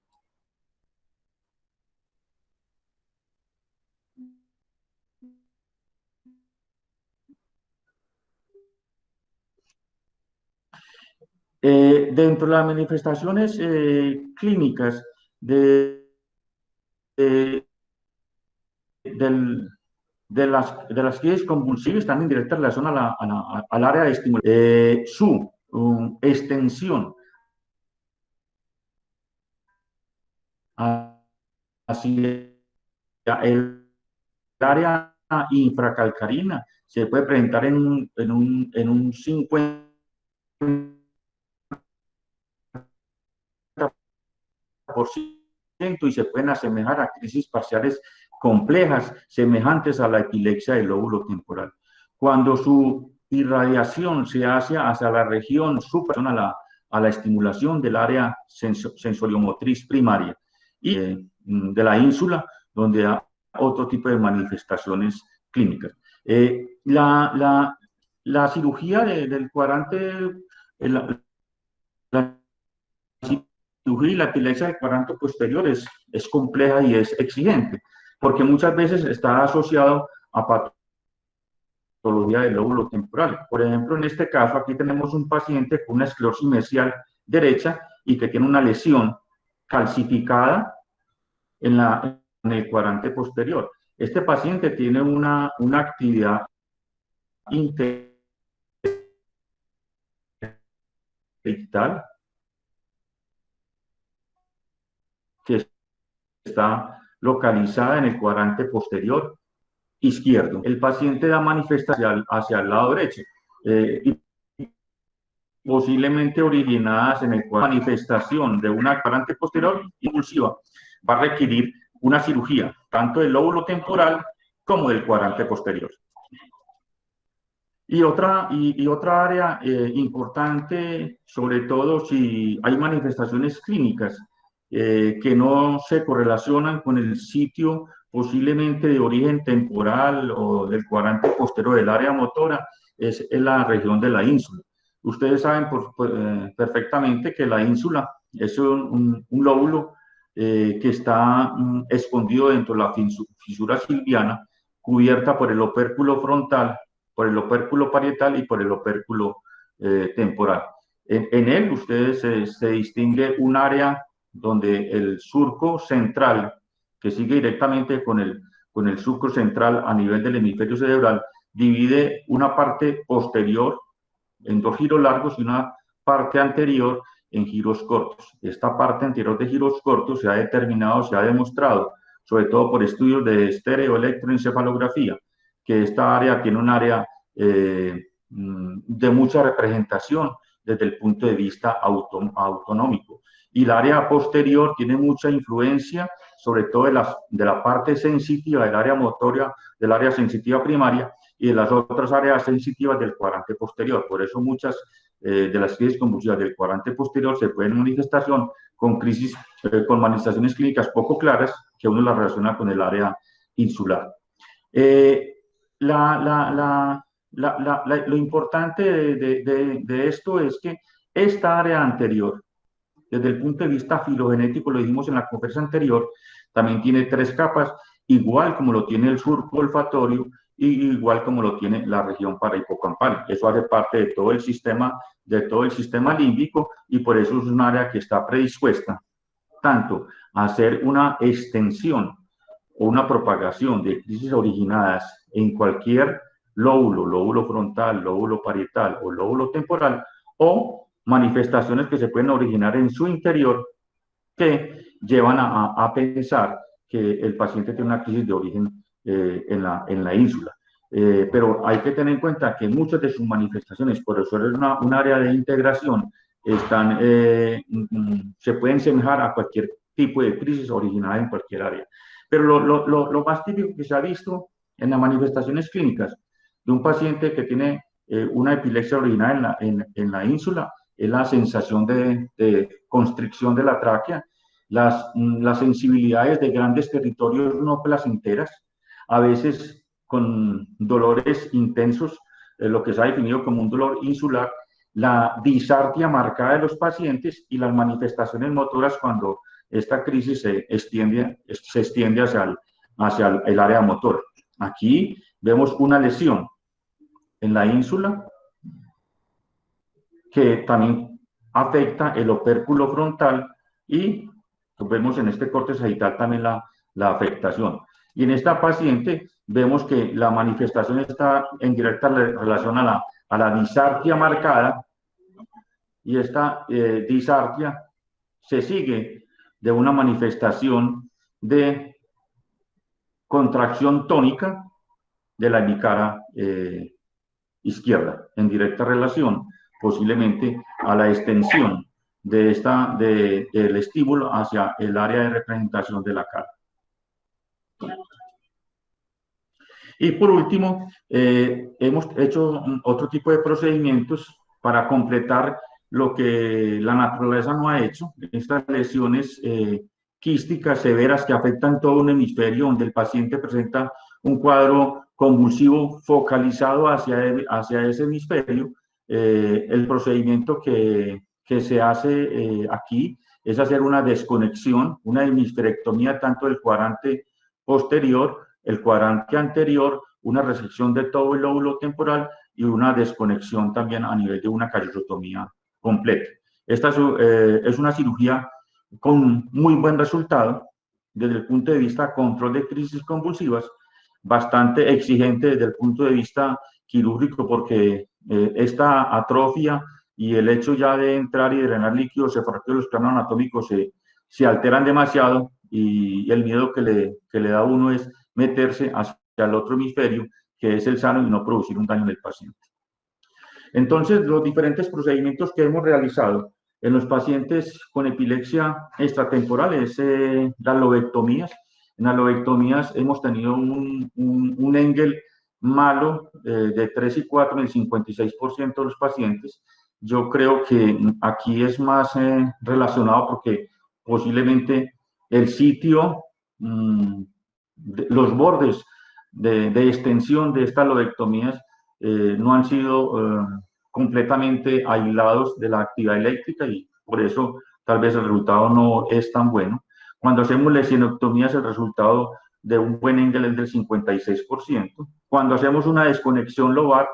Dentro de las manifestaciones clínicas de las crisis convulsivas están en directa relación al área de estimulación. Su extensión hacia el área infracalcarina se puede presentar en un 50% y se pueden asemejar a crisis parciales complejas semejantes a la epilepsia del lóbulo temporal. Cuando su irradiación se hace hacia la región superior a la estimulación del área sensoriomotriz primaria y de la ínsula, donde hay otro tipo de manifestaciones clínicas. La cirugía del cuadrante, la cirugía y la epilepsia del cuadrante posterior es compleja y es exigente, porque muchas veces está asociado a patología del lóbulo temporal. Por ejemplo, en este caso, aquí tenemos un paciente con una esclerosis mesial derecha y que tiene una lesión calcificada en el cuadrante posterior. Este paciente tiene una actividad intelectual que está localizada en el cuadrante posterior izquierdo. El paciente da manifestación hacia el lado derecho y posiblemente originadas en el cuadrante. Manifestación de una cuadrante posterior impulsiva va a requerir una cirugía tanto del lóbulo temporal como del cuadrante posterior. Y otra área importante, sobre todo si hay manifestaciones clínicas que no se correlacionan con el sitio posiblemente de origen temporal o del cuadrante posterior del área motora, es en la región de la ínsula. Ustedes saben perfectamente que la ínsula es un lóbulo que está escondido dentro de la fisura silviana, cubierta por el opérculo frontal, por el opérculo parietal y por el opérculo temporal. En él ustedes se distingue un área donde el surco central, que sigue directamente con el surco central a nivel del hemisferio cerebral, divide una parte posterior en dos giros largos y una parte anterior en giros cortos. Esta parte anterior de giros cortos se ha determinado, se ha demostrado, sobre todo por estudios de estereoelectroencefalografía, que esta área tiene un área de mucha representación desde el punto de vista autonómico. Y el área posterior tiene mucha influencia, sobre todo de la parte sensitiva del área motoria, del área sensitiva primaria y de las otras áreas sensitivas del cuadrante posterior. Por eso muchas de las crisis convulsivas del cuadrante posterior se pueden manifestación con crisis, con manifestaciones clínicas poco claras que uno las relaciona con el área insular. Lo importante de esto es que esta área anterior, desde el punto de vista filogenético, lo dijimos en la conferencia anterior, también tiene 3 capas, igual como lo tiene el surco olfatorio y igual como lo tiene la región parahipocampal. Eso hace parte de todo el sistema límbico y por eso es un área que está predispuesta tanto a hacer una extensión o una propagación de crisis originadas en cualquier lóbulo frontal, lóbulo parietal o lóbulo temporal, o manifestaciones que se pueden originar en su interior que llevan a pensar que el paciente tiene una crisis de origen en la ínsula. Pero hay que tener en cuenta que muchas de sus manifestaciones, por eso es un área de integración, se pueden semejar a cualquier tipo de crisis originada en cualquier área. Pero lo más típico que se ha visto en las manifestaciones clínicas de un paciente que tiene una epilepsia original en la ínsula es la sensación de constricción de la tráquea, las sensibilidades de grandes territorios no placenteras, a veces con dolores intensos, lo que se ha definido como un dolor insular, la disartria marcada de los pacientes y las manifestaciones motoras cuando esta crisis se extiende hacia el área motor. Aquí vemos una lesión en la ínsula que también afecta el opérculo frontal y vemos en este corte sagital también la afectación. Y en esta paciente vemos que la manifestación está en directa relación a la disartria marcada y esta disartria se sigue de una manifestación de contracción tónica de la hemicara izquierda, en directa relación posiblemente a la extensión del estímulo hacia el área de representación de la cara. Y por último, hemos hecho otro tipo de procedimientos para completar lo que la naturaleza no ha hecho, estas lesiones quísticas severas que afectan todo un hemisferio, donde el paciente presenta un cuadro convulsivo focalizado hacia ese hemisferio. El procedimiento que se hace aquí es hacer una desconexión, una hemisferectomía tanto del cuadrante posterior, el cuadrante anterior, una resección de todo el lóbulo temporal y una desconexión también a nivel de una callosotomía completa. Esta es una cirugía con muy buen resultado desde el punto de vista control de crisis convulsivas, bastante exigente desde el punto de vista quirúrgico porque esta atrofia y el hecho ya de entrar y drenar líquidos separados de los planos anatómicos se alteran demasiado y el miedo que le da a uno es meterse hacia el otro hemisferio, que es el sano, y no producir un daño en el paciente. Entonces, los diferentes procedimientos que hemos realizado en los pacientes con epilepsia extratemporal es las lobectomías. En las lobectomías hemos tenido un Engel malo de 3 y 4 en el 56% de los pacientes. Yo creo que aquí es más relacionado porque posiblemente el sitio, los bordes de extensión de estas lobectomías no han sido completamente aislados de la actividad eléctrica y por eso tal vez el resultado no es tan bueno. Cuando hacemos lesionectomías, el resultado de un buen Engel es del 56%. Cuando hacemos una desconexión lobar,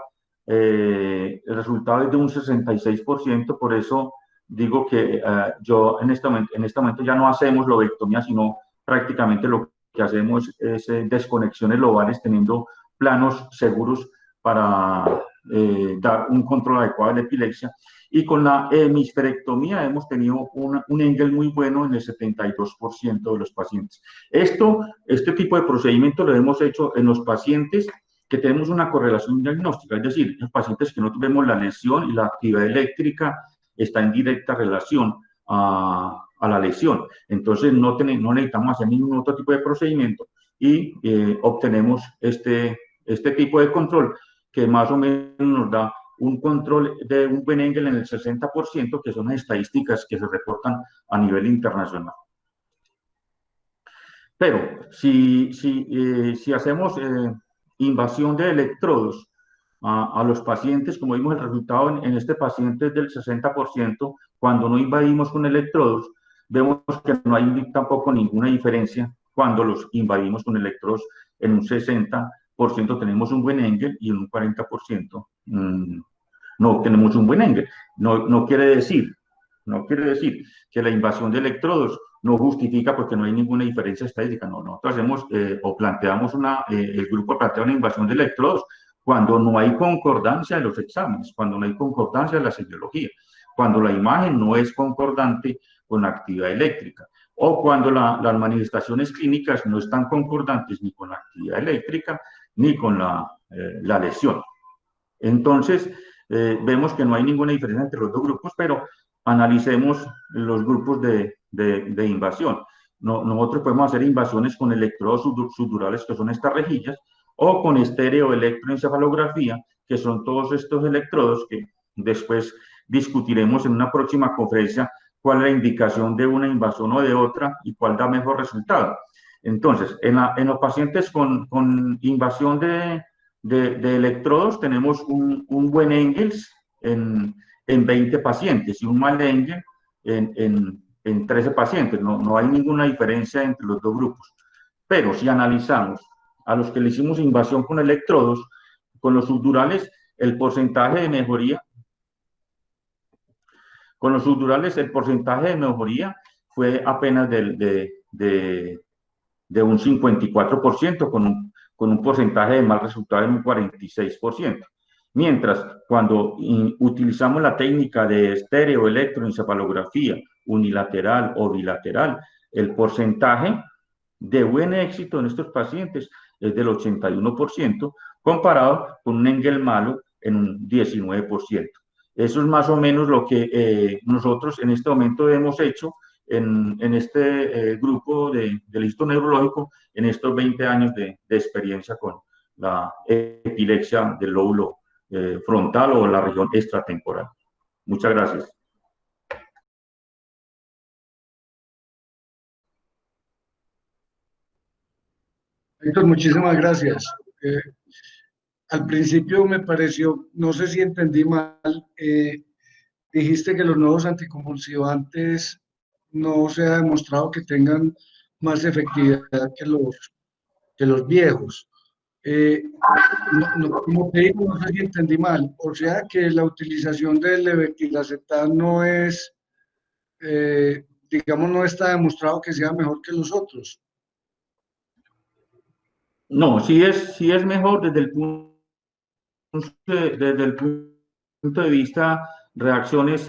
el resultado es de un 66%. Por eso digo que yo en este momento ya no hacemos lobectomía, sino prácticamente lo que hacemos es desconexiones lobares teniendo planos seguros para dar un control adecuado de la epilepsia. Y con la hemisferectomía hemos tenido un Engel muy bueno en el 72% de los pacientes. Este tipo de procedimiento lo hemos hecho en los pacientes que tenemos una correlación diagnóstica, es decir, en pacientes que no tuvimos la lesión y la actividad eléctrica está en directa relación a la lesión. Entonces no necesitamos hacer ningún otro tipo de procedimiento y obtenemos este tipo de control que más o menos nos da un control de un buen Engel en el 60%, que son las estadísticas que se reportan a nivel internacional. Pero si hacemos invasión de electrodos a los pacientes, como vimos el resultado en este paciente es del 60%, cuando no invadimos con electrodos, vemos que no hay tampoco ninguna diferencia cuando los invadimos con electrodos. En un 60% tenemos un buen Engel y en un 40% no tenemos un buen Engel. No quiere decir que la invasión de electrodos no justifica porque no hay ninguna diferencia estadística. No, nosotros hacemos o planteamos el grupo plantea una invasión de electrodos cuando no hay concordancia de los exámenes, cuando no hay concordancia de la semiología, cuando la imagen no es concordante con la actividad eléctrica, o cuando las manifestaciones clínicas no están concordantes ni con la actividad eléctrica ni con la lesión. Entonces, vemos que no hay ninguna diferencia entre los dos grupos, pero analicemos los grupos de invasión. nosotros podemos hacer invasiones con electrodos subdurales, que son estas rejillas, o con estereoelectroencefalografía, que son todos estos electrodos que después discutiremos en una próxima conferencia cuál es la indicación de una invasión o de otra y cuál da mejor resultado. Entonces, en los pacientes con invasión de electrodos tenemos un buen Engels en 20 pacientes y un mal Engels en 13 pacientes. No hay ninguna diferencia entre los dos grupos. Pero si analizamos a los que le hicimos invasión con electrodos, con los subdurales, el porcentaje de mejoría, con los subdurales el porcentaje de mejoría fue apenas de un 54%, con un porcentaje de mal resultado en un 46%. Mientras, cuando utilizamos la técnica de estereoelectroencefalografía unilateral o bilateral, el porcentaje de buen éxito en estos pacientes es del 81%, comparado con un Engel malo en un 19%. Eso es más o menos lo que nosotros en este momento hemos hecho en este grupo del Instituto Neurológico en estos 20 años de experiencia con la epilepsia del lóbulo frontal o la región extratemporal. Muchas gracias. Héctor, muchísimas gracias. Al principio me pareció, no sé si entendí mal, dijiste que los nuevos anticonvulsivantes no se ha demostrado que tengan más efectividad que los viejos. Como te digo, no sé si entendí mal. O sea que la utilización del levetiracetam no es, digamos, no está demostrado que sea mejor que los otros. No, sí es mejor desde el punto de vista reacciones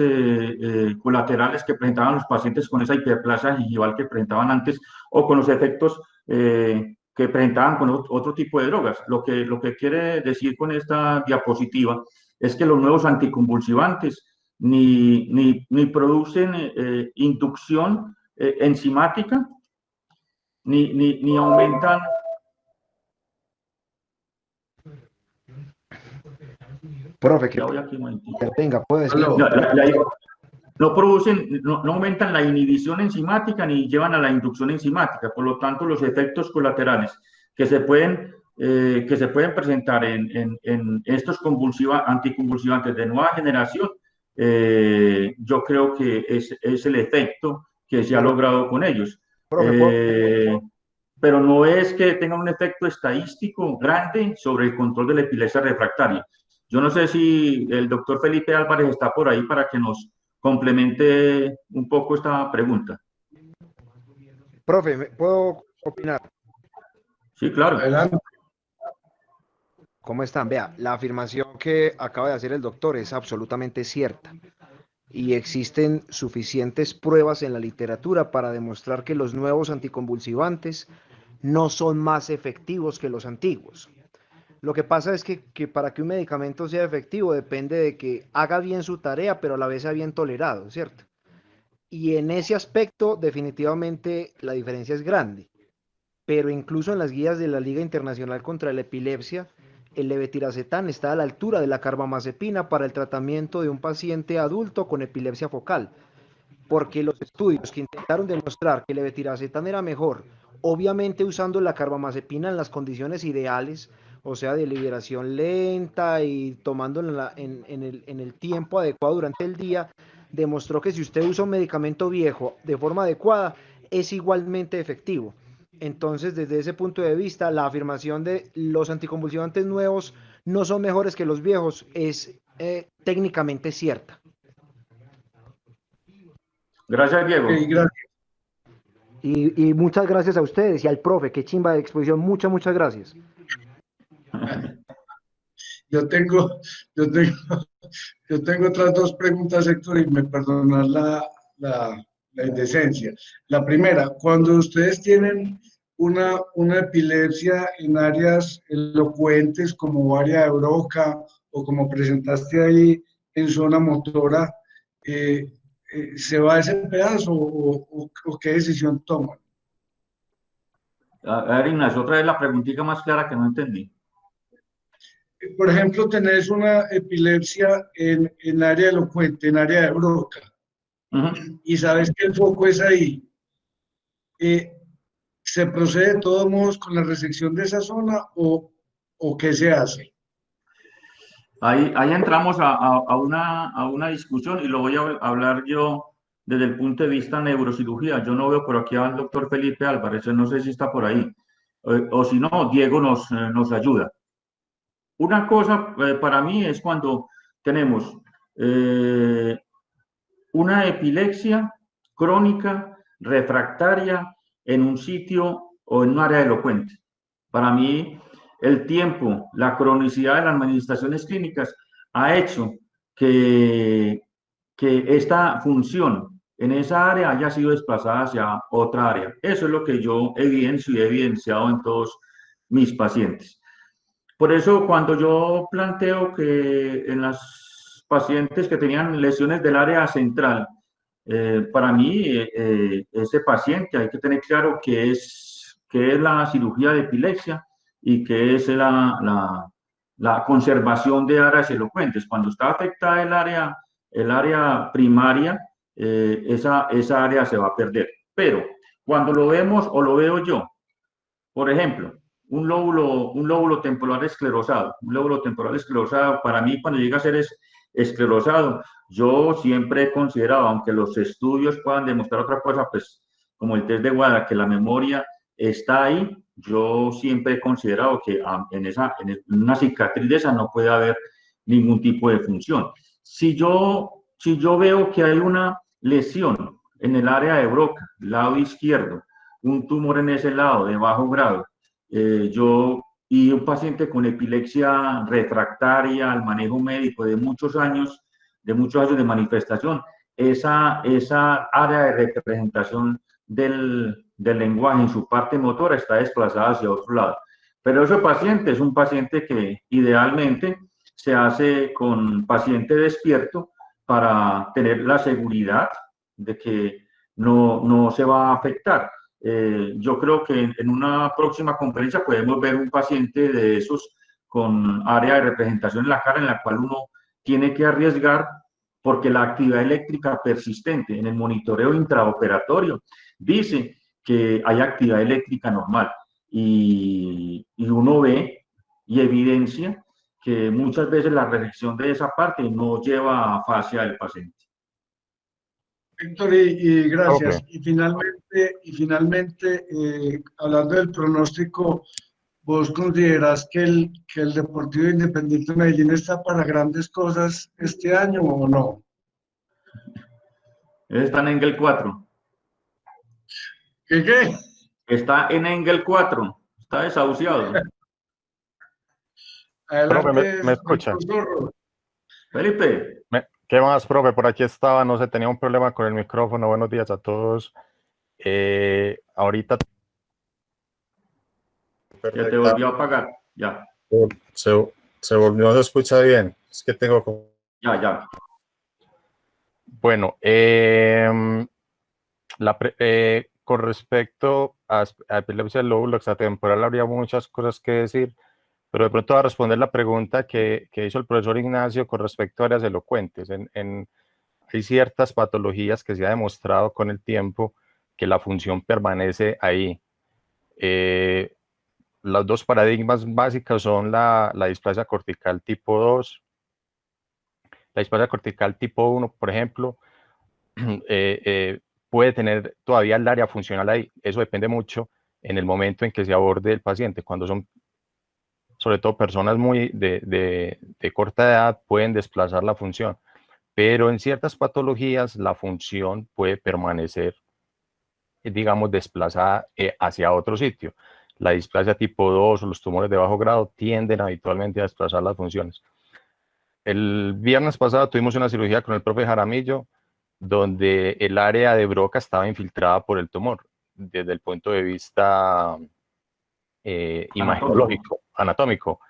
colaterales que presentaban los pacientes con esa hiperplasia gingival que presentaban antes o con los efectos que presentaban con otro tipo de drogas. Lo que quiere decir con esta diapositiva es que los nuevos anticonvulsivantes ni producen inducción enzimática, ni aumentan. Profe, que tenga, puede decir. No producen, no aumentan la inhibición enzimática ni llevan a la inducción enzimática. Por lo tanto, los efectos colaterales que se pueden presentar en estos anticonvulsivantes de nueva generación, yo creo que es el efecto que se ha logrado con ellos. Pero no es que tengan un efecto estadístico grande sobre el control de la epilepsia refractaria. Yo no sé si el doctor Felipe Álvarez está por ahí para que nos complemente un poco esta pregunta. Profe, ¿puedo opinar? Sí, claro. Adelante. ¿Cómo están? Vea, la afirmación que acaba de hacer el doctor es absolutamente cierta. Y existen suficientes pruebas en la literatura para demostrar que los nuevos anticonvulsivantes no son más efectivos que los antiguos. Lo que pasa es que para que un medicamento sea efectivo depende de que haga bien su tarea, pero a la vez sea bien tolerado, ¿cierto? Y en ese aspecto definitivamente la diferencia es grande. Pero incluso en las guías de la Liga Internacional contra la Epilepsia, el levetiracetam está a la altura de la carbamazepina para el tratamiento de un paciente adulto con epilepsia focal. Porque los estudios que intentaron demostrar que el levetiracetam era mejor, obviamente usando la carbamazepina en las condiciones ideales, o sea, de liberación lenta y tomándola en el tiempo adecuado durante el día, demostró que si usted usa un medicamento viejo de forma adecuada, es igualmente efectivo. Entonces, desde ese punto de vista, la afirmación de los anticonvulsivantes nuevos no son mejores que los viejos es técnicamente cierta. Gracias, Diego. Okay, gracias. Y muchas gracias a ustedes y al profe, qué chimba de exposición, muchas gracias. Yo tengo otras dos preguntas, Héctor, y me perdonas la indecencia. La primera, cuando ustedes tienen una epilepsia en áreas elocuentes como área de Broca o como presentaste ahí en zona motora, ¿se va ese pedazo o qué decisión toman? A ver, Ignacio, otra vez la preguntita más clara que no entendí. Por ejemplo, tenés una epilepsia en área elocuente, en área de Broca, Ujú. y sabes que el foco es ahí. Eh, ¿Se procede de todos modos con la resección de esa zona o qué se hace? Ahí entramos a una discusión y lo voy a hablar yo desde el punto de vista neurocirugía. Yo no veo por aquí al doctor Felipe Álvarez, no sé si está por ahí. O si no, Diego nos ayuda. Una cosa para mí es cuando tenemos eh, una epilepsia crónica, refractaria, en un sitio o en un área elocuente. Para mí, el tiempo, la cronicidad de las manifestaciones clínicas ha hecho que, que esta función en esa área haya sido desplazada hacia otra área. Eso es lo que yo evidencio y he evidenciado en todos mis pacientes. Por eso, cuando yo planteo que en las pacientes que tenían lesiones del área central, para mí, ese paciente hay que tener claro qué es la cirugía de epilepsia y qué es la conservación de áreas elocuentes. Cuando está afectada el área primaria, esa área se va a perder. Pero cuando lo vemos o lo veo yo, por ejemplo, un lóbulo temporal esclerosado. Un lóbulo temporal esclerosado, para mí, cuando llega a ser esclerosado, yo siempre he considerado, aunque los estudios puedan demostrar otra cosa, pues como el test de WADA, que la memoria está ahí, yo siempre he considerado que en una cicatriz de esa no puede haber ningún tipo de función. Si yo veo que hay una lesión en el área de Broca, lado izquierdo, un tumor en ese lado de bajo grado, y un paciente con epilepsia refractaria al manejo médico de muchos años de manifestación, esa área de representación del lenguaje en su parte motora está desplazada hacia otro lado. Pero ese paciente es un paciente que idealmente se hace con paciente despierto para tener la seguridad de que no se va a afectar. Yo creo que en una próxima conferencia podemos ver un paciente de esos con área de representación en la cara en la cual uno tiene que arriesgar porque la actividad eléctrica persistente en el monitoreo intraoperatorio dice que hay actividad eléctrica normal y uno ve y evidencia que muchas veces la resección de esa parte no lleva a fascia del paciente. Héctor, y Profe, gracias. Y finalmente, hablando del pronóstico, ¿vos considerás que el Deportivo Independiente de Medellín está para grandes cosas este año o no? Está en Engel 4. ¿Qué? Está en Engel 4. Está desahuciado. profe, Adelante, ¿me escucha? doctor Zorro. Felipe, ¿Qué más, profe? Por aquí estaba, no sé, tenía un problema con el micrófono. Buenos días a todos. Ahorita que te perfecta. volvió a apagar. Ya, Se, se volvió, no se escucha bien. Es que tengo como... ya. Bueno, con respecto a epilepsia del lóbulo extratemporal habría muchas cosas que decir, pero de pronto voy a responder la pregunta que hizo el profesor Ignacio con respecto a áreas elocuentes. Hay ciertas patologías que se ha demostrado con el tiempo que la función permanece ahí. Los dos paradigmas básicos son la displasia cortical tipo 2. La displasia cortical tipo 1, por ejemplo, puede tener todavía el área funcional ahí. Eso depende mucho en el momento en que se aborde el paciente. Cuando son, sobre todo, personas muy de corta edad, pueden desplazar la función. Pero en ciertas patologías la función puede permanecer, digamos, desplazada hacia otro sitio. La displasia tipo 2 o los tumores de bajo grado tienden habitualmente a desplazar las funciones. El viernes pasado tuvimos una cirugía con el profe Jaramillo, donde el área de Broca estaba infiltrada por el tumor, desde el punto de vista imagenológico, anatómico.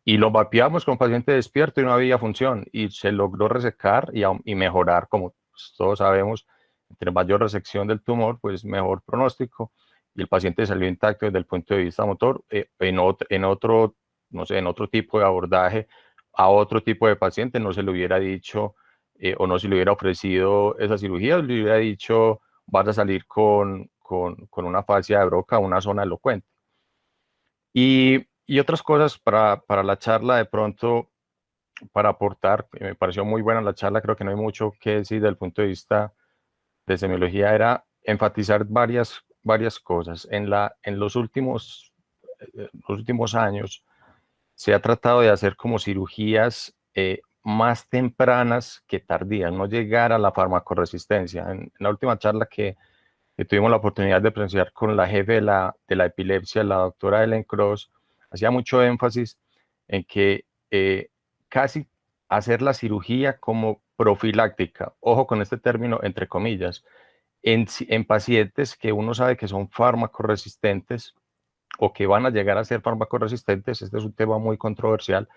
Y lo mapeamos con paciente despierto y no había función, y se logró resecar y mejorar, como todos sabemos, entre mayor resección del tumor, pues mejor pronóstico, y el paciente salió intacto desde el punto de vista motor, no sé, en otro tipo de abordaje a otro tipo de paciente no se le hubiera dicho o no se le hubiera ofrecido esa cirugía, le hubiera dicho vas a salir con una fascia de Broca, una zona elocuente. Y otras cosas para la charla, de pronto, para aportar, me pareció muy buena la charla, creo que no hay mucho que decir desde el punto de vista de semiología, era enfatizar varias cosas. En los últimos años se ha tratado de hacer como cirugías más tempranas que tardías, no llegar a la farmacoresistencia. En la última charla que tuvimos la oportunidad de presenciar con la jefe de la epilepsia, la doctora Ellen Cross, hacía mucho énfasis en que casi hacer la cirugía como profiláctica, ojo con este término entre comillas, en pacientes que uno sabe que son fármacoresistentes o que van a llegar a ser fármacoresistentes. Este es un tema muy controversial,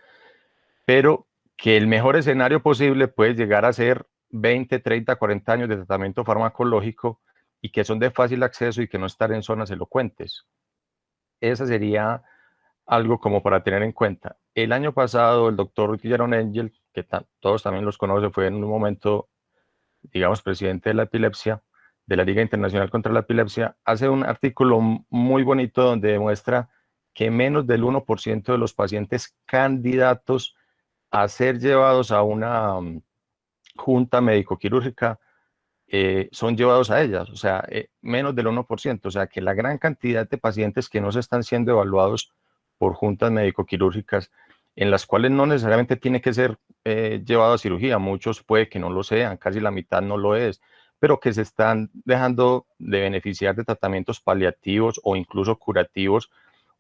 pero que el mejor escenario posible puede llegar a ser 20, 30, 40 años de tratamiento farmacológico y que son de fácil acceso y que no están en zonas elocuentes. Esa sería algo como para tener en cuenta. El año pasado, el doctor Guillermo Engel, que todos también los conocen, fue en un momento, digamos, presidente de la epilepsia, de la Liga Internacional contra la Epilepsia, hace un artículo muy bonito donde demuestra que menos del 1% de los pacientes candidatos a ser llevados a una junta médico-quirúrgica son llevados a ellas, o sea, menos del 1%, o sea, que la gran cantidad de pacientes que no se están siendo evaluados por juntas médico-quirúrgicas, en las cuales no necesariamente tiene que ser llevado a cirugía, muchos puede que no lo sean, casi la mitad no lo es, pero que se están dejando de beneficiar de tratamientos paliativos o incluso curativos,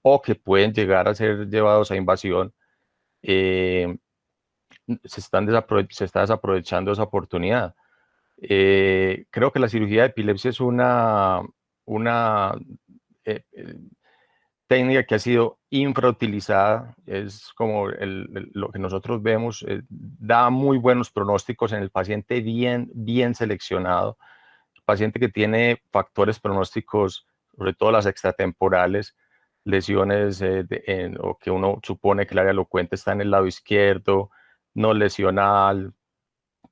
o que pueden llegar a ser llevados a invasión, se está desaprovechando esa oportunidad. Creo que la cirugía de epilepsia es una eh, eh, técnica que ha sido infrautilizada, es como lo que nosotros vemos, da muy buenos pronósticos en el paciente bien seleccionado, el paciente que tiene factores pronósticos, sobre todo las extratemporales, lesiones o que uno supone que el área elocuente está en el lado izquierdo, no lesional,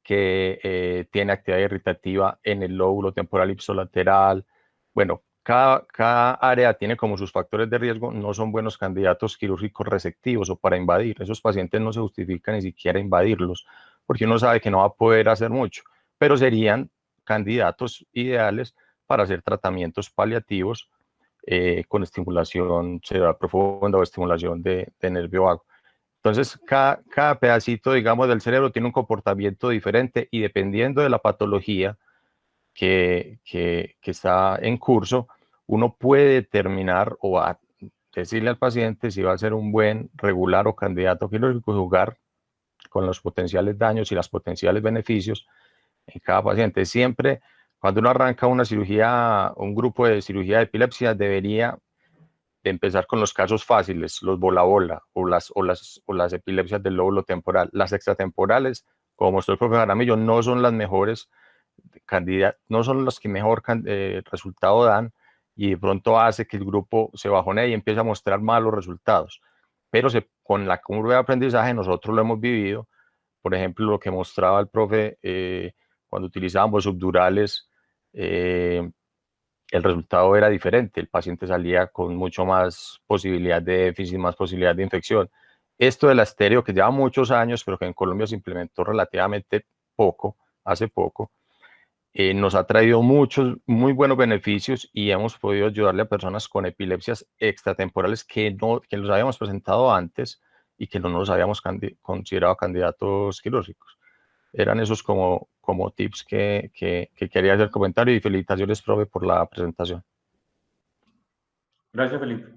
que tiene actividad irritativa en el lóbulo temporal ipsilateral. Bueno, cada área tiene como sus factores de riesgo, no son buenos candidatos quirúrgicos resectivos o para invadir. Esos pacientes no se justifica ni siquiera invadirlos, porque uno sabe que no va a poder hacer mucho, pero serían candidatos ideales para hacer tratamientos paliativos con estimulación cerebral profunda o estimulación de nervio vago. Entonces, cada pedacito, digamos, del cerebro tiene un comportamiento diferente y dependiendo de la patología que está en curso, uno puede determinar o decirle al paciente si va a ser un buen, regular o candidato quirúrgico y jugar con los potenciales daños y los potenciales beneficios en cada paciente. Siempre, cuando uno arranca una cirugía, un grupo de cirugía de epilepsia, debería de empezar con los casos fáciles, los bola-bola o las epilepsias del lóbulo temporal. Las extratemporales, como mostró el profesor Jaramillo, no son las mejores candidatas, no son las que mejor resultado dan y de pronto hace que el grupo se bajonee y empiece a mostrar malos resultados. Pero con la curva de aprendizaje nosotros lo hemos vivido. Por ejemplo, lo que mostraba el profe cuando utilizábamos subdurales, el resultado era diferente, el paciente salía con mucho más posibilidad de déficit, más posibilidad de infección. Esto de la estéreo, que lleva muchos años, pero que en Colombia se implementó relativamente poco, hace poco, nos ha traído muchos, muy buenos beneficios y hemos podido ayudarle a personas con epilepsias extratemporales que los habíamos presentado antes y que no nos habíamos considerado candidatos quirúrgicos. Eran esos como tips que quería hacer comentario y felicitaciones, profe, por la presentación. Gracias, Felipe.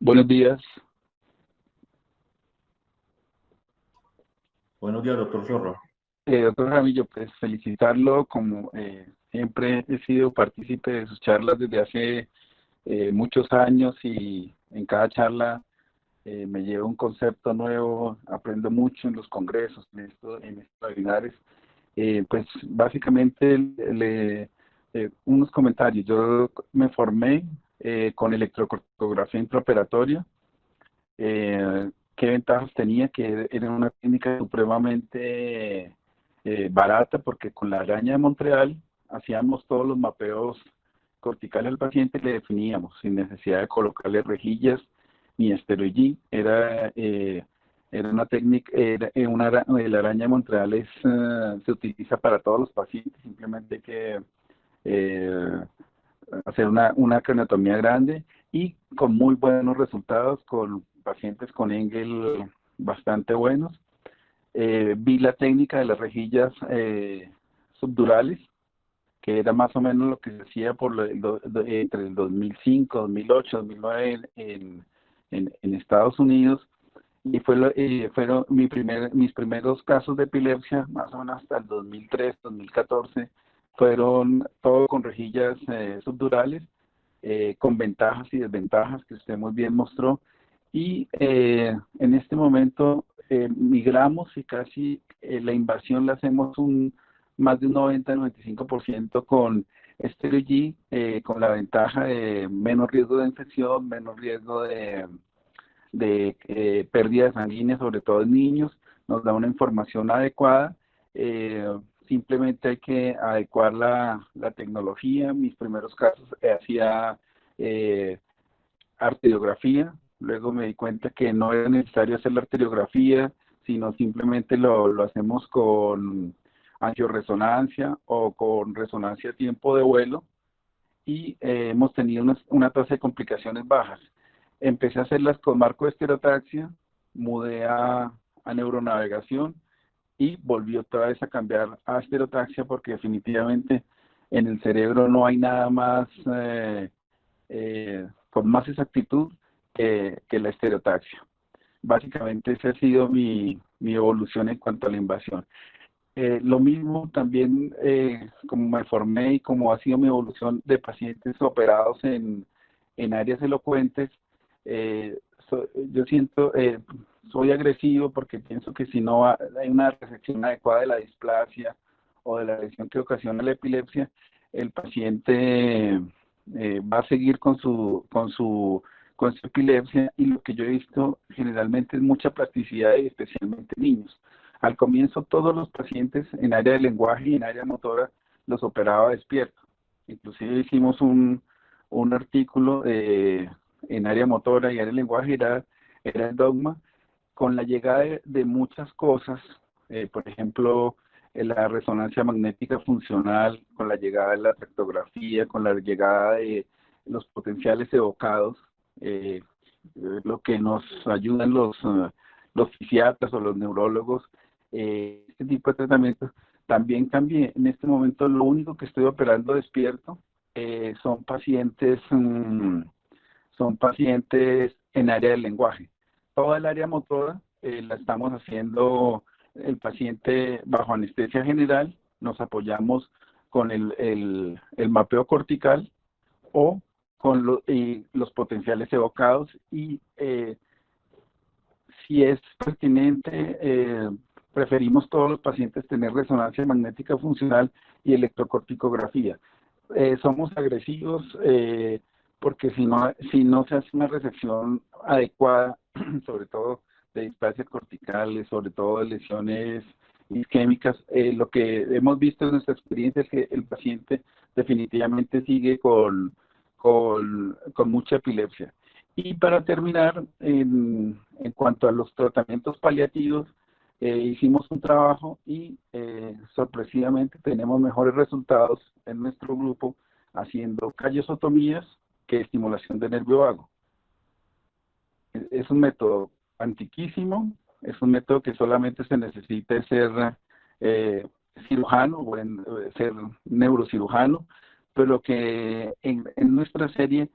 Buenos días. Buenos días, doctor Zorro. Doctor Ramillo, pues felicitarlo, como siempre he sido partícipe de sus charlas desde hace muchos años y en cada charla me llevo un concepto nuevo, aprendo mucho en los congresos, en estos webinares. Pues básicamente unos comentarios. Yo me formé con electrocorticografía intraoperatoria. ¿Qué ventajas tenía? Que era una técnica supremamente barata, porque con la araña de Montreal hacíamos todos los mapeos corticales al paciente y le definíamos sin necesidad de colocarle rejillas ni esteroid. Era una técnica, la araña de Montreal se utiliza para todos los pacientes, simplemente hay que hacer una craniotomía grande y con muy buenos resultados, con pacientes con Engel bastante buenos. Vi la técnica de las rejillas subdurales, que era más o menos lo que se hacía entre el 2005, 2008, 2009 en Estados Unidos, y fueron mis primeros casos de epilepsia, más o menos hasta el 2003, 2014, fueron todo con rejillas subdurales, con ventajas y desventajas que usted muy bien mostró, y en este momento migramos y casi la invasión la hacemos más de un 90-95% con Stereo G, con la ventaja de menos riesgo de infección, menos riesgo de pérdida sanguínea, sobre todo en niños, nos da una información adecuada. Simplemente hay que adecuar la tecnología. Mis primeros casos hacía arteriografía, luego me di cuenta que no era necesario hacer la arteriografía, sino simplemente lo hacemos con angioresonancia o con resonancia a tiempo de vuelo, y hemos tenido una tasa de complicaciones bajas. Empecé a hacerlas con marco de estereotaxia, mudé a neuronavegación y volví otra vez a cambiar a estereotaxia, porque definitivamente en el cerebro no hay nada más con más exactitud que la estereotaxia. Básicamente esa ha sido mi evolución en cuanto a la invasión. Lo mismo también, como me formé y como ha sido mi evolución de pacientes operados en áreas elocuentes, yo siento, soy agresivo porque pienso que si no hay una resección adecuada de la displasia o de la lesión que ocasiona la epilepsia, el paciente va a seguir con su epilepsia, y lo que yo he visto generalmente es mucha plasticidad, y especialmente niños. Al comienzo todos los pacientes en área de lenguaje y en área motora los operaba despierto. Inclusive hicimos un artículo en área motora y área de lenguaje, era el dogma. Con la llegada de muchas cosas, por ejemplo, la resonancia magnética funcional, con la llegada de la tractografía, con la llegada de los potenciales evocados, lo que nos ayudan los fisiatras o los neurólogos, este tipo de tratamientos, también cambié. En este momento lo único que estoy operando despierto son pacientes en área del lenguaje. Toda el área motora la estamos haciendo el paciente bajo anestesia general, nos apoyamos con el mapeo cortical o con los potenciales evocados, y si es pertinente, preferimos todos los pacientes tener resonancia magnética funcional y electrocorticografía. Somos agresivos porque si no se hace una resección adecuada, sobre todo de displasias corticales, sobre todo de lesiones isquémicas, lo que hemos visto en nuestra experiencia es que el paciente definitivamente sigue con mucha epilepsia. Y para terminar, en cuanto a los tratamientos paliativos, hicimos un trabajo y sorpresivamente tenemos mejores resultados en nuestro grupo haciendo callosotomías que estimulación de nervio vago. Es un método antiquísimo, es un método que solamente se necesita ser cirujano o ser neurocirujano, pero que en nuestra serie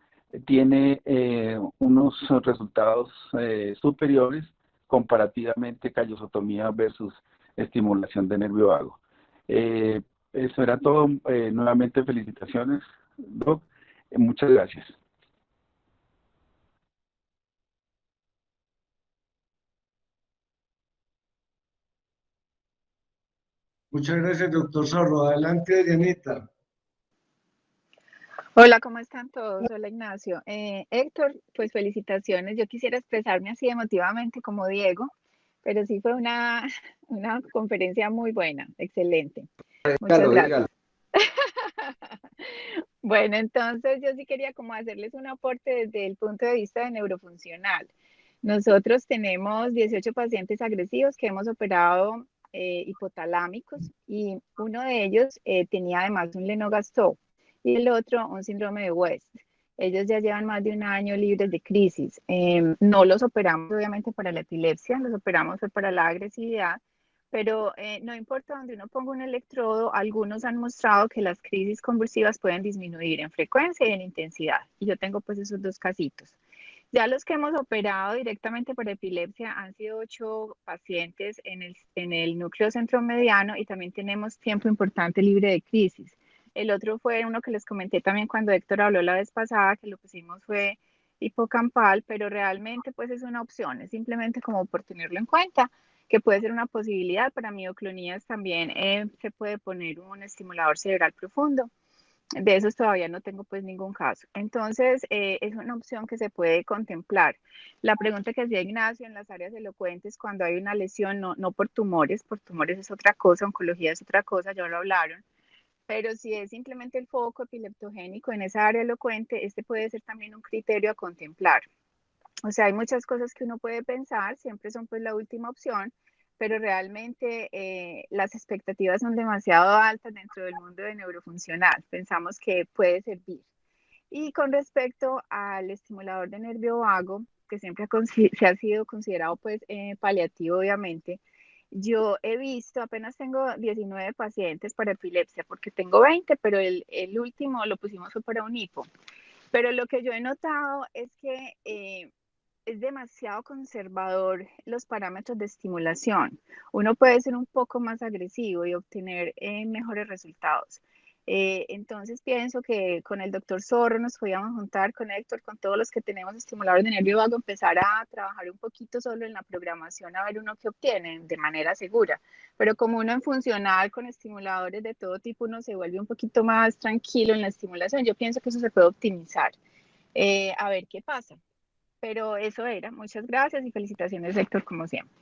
tiene unos resultados superiores comparativamente callosotomía versus estimulación de nervio vago. Eso era todo. Nuevamente felicitaciones, Doc. Muchas gracias. Muchas gracias, doctor Zorro. Adelante, Dianita. Hola, ¿cómo están todos? Hola, Ignacio. Héctor, pues felicitaciones. Yo quisiera expresarme así emotivamente como Diego, pero sí fue una conferencia muy buena, excelente. Muchas Dígalo, gracias. dígalo. Bueno, entonces yo sí quería como hacerles un aporte desde el punto de vista de neurofuncional. Nosotros tenemos 18 pacientes agresivos que hemos operado hipotalámicos y uno de ellos tenía además un lenogastó y el otro un síndrome de West. Ellos ya llevan más de un año libres de crisis. No los operamos obviamente para la epilepsia, los operamos fue para la agresividad, pero no importa donde uno ponga un electrodo, algunos han mostrado que las crisis convulsivas pueden disminuir en frecuencia y en intensidad. Y yo tengo pues esos dos casitos. Ya los que hemos operado directamente para epilepsia han sido 8 pacientes en el núcleo centromediano y también tenemos tiempo importante libre de crisis. El otro fue uno que les comenté también cuando Héctor habló la vez pasada, que lo pusimos fue hipocampal, pero realmente pues es una opción, es simplemente como por tenerlo en cuenta, que puede ser una posibilidad. Para mioclonías también se puede poner un estimulador cerebral profundo. De esos todavía no tengo pues ningún caso. Entonces, es una opción que se puede contemplar. La pregunta que hacía Ignacio en las áreas elocuentes, cuando hay una lesión, no por tumores es otra cosa, oncología es otra cosa, ya lo hablaron, pero si es simplemente el foco epileptogénico en esa área elocuente, este puede ser también un criterio a contemplar. O sea, hay muchas cosas que uno puede pensar, siempre son pues la última opción, pero realmente las expectativas son demasiado altas dentro del mundo de neurofuncional. Pensamos que puede servir. Y con respecto al estimulador de nervio vago, que siempre se ha sido considerado pues paliativo, obviamente, yo he visto, apenas tengo 19 pacientes para epilepsia, porque tengo 20, pero el último lo pusimos fue para un hipo. Pero lo que yo he notado es que es demasiado conservador los parámetros de estimulación. Uno puede ser un poco más agresivo y obtener mejores resultados. Entonces pienso que con el doctor Zorro nos podíamos juntar con Héctor, con todos los que tenemos estimuladores de nervio vago, empezar a trabajar un poquito solo en la programación, a ver uno qué obtiene de manera segura. Pero como uno en funcional con estimuladores de todo tipo, uno se vuelve un poquito más tranquilo en la estimulación. Yo pienso que eso se puede optimizar. A ver qué pasa. Pero eso era. Muchas gracias y felicitaciones, Héctor, como siempre.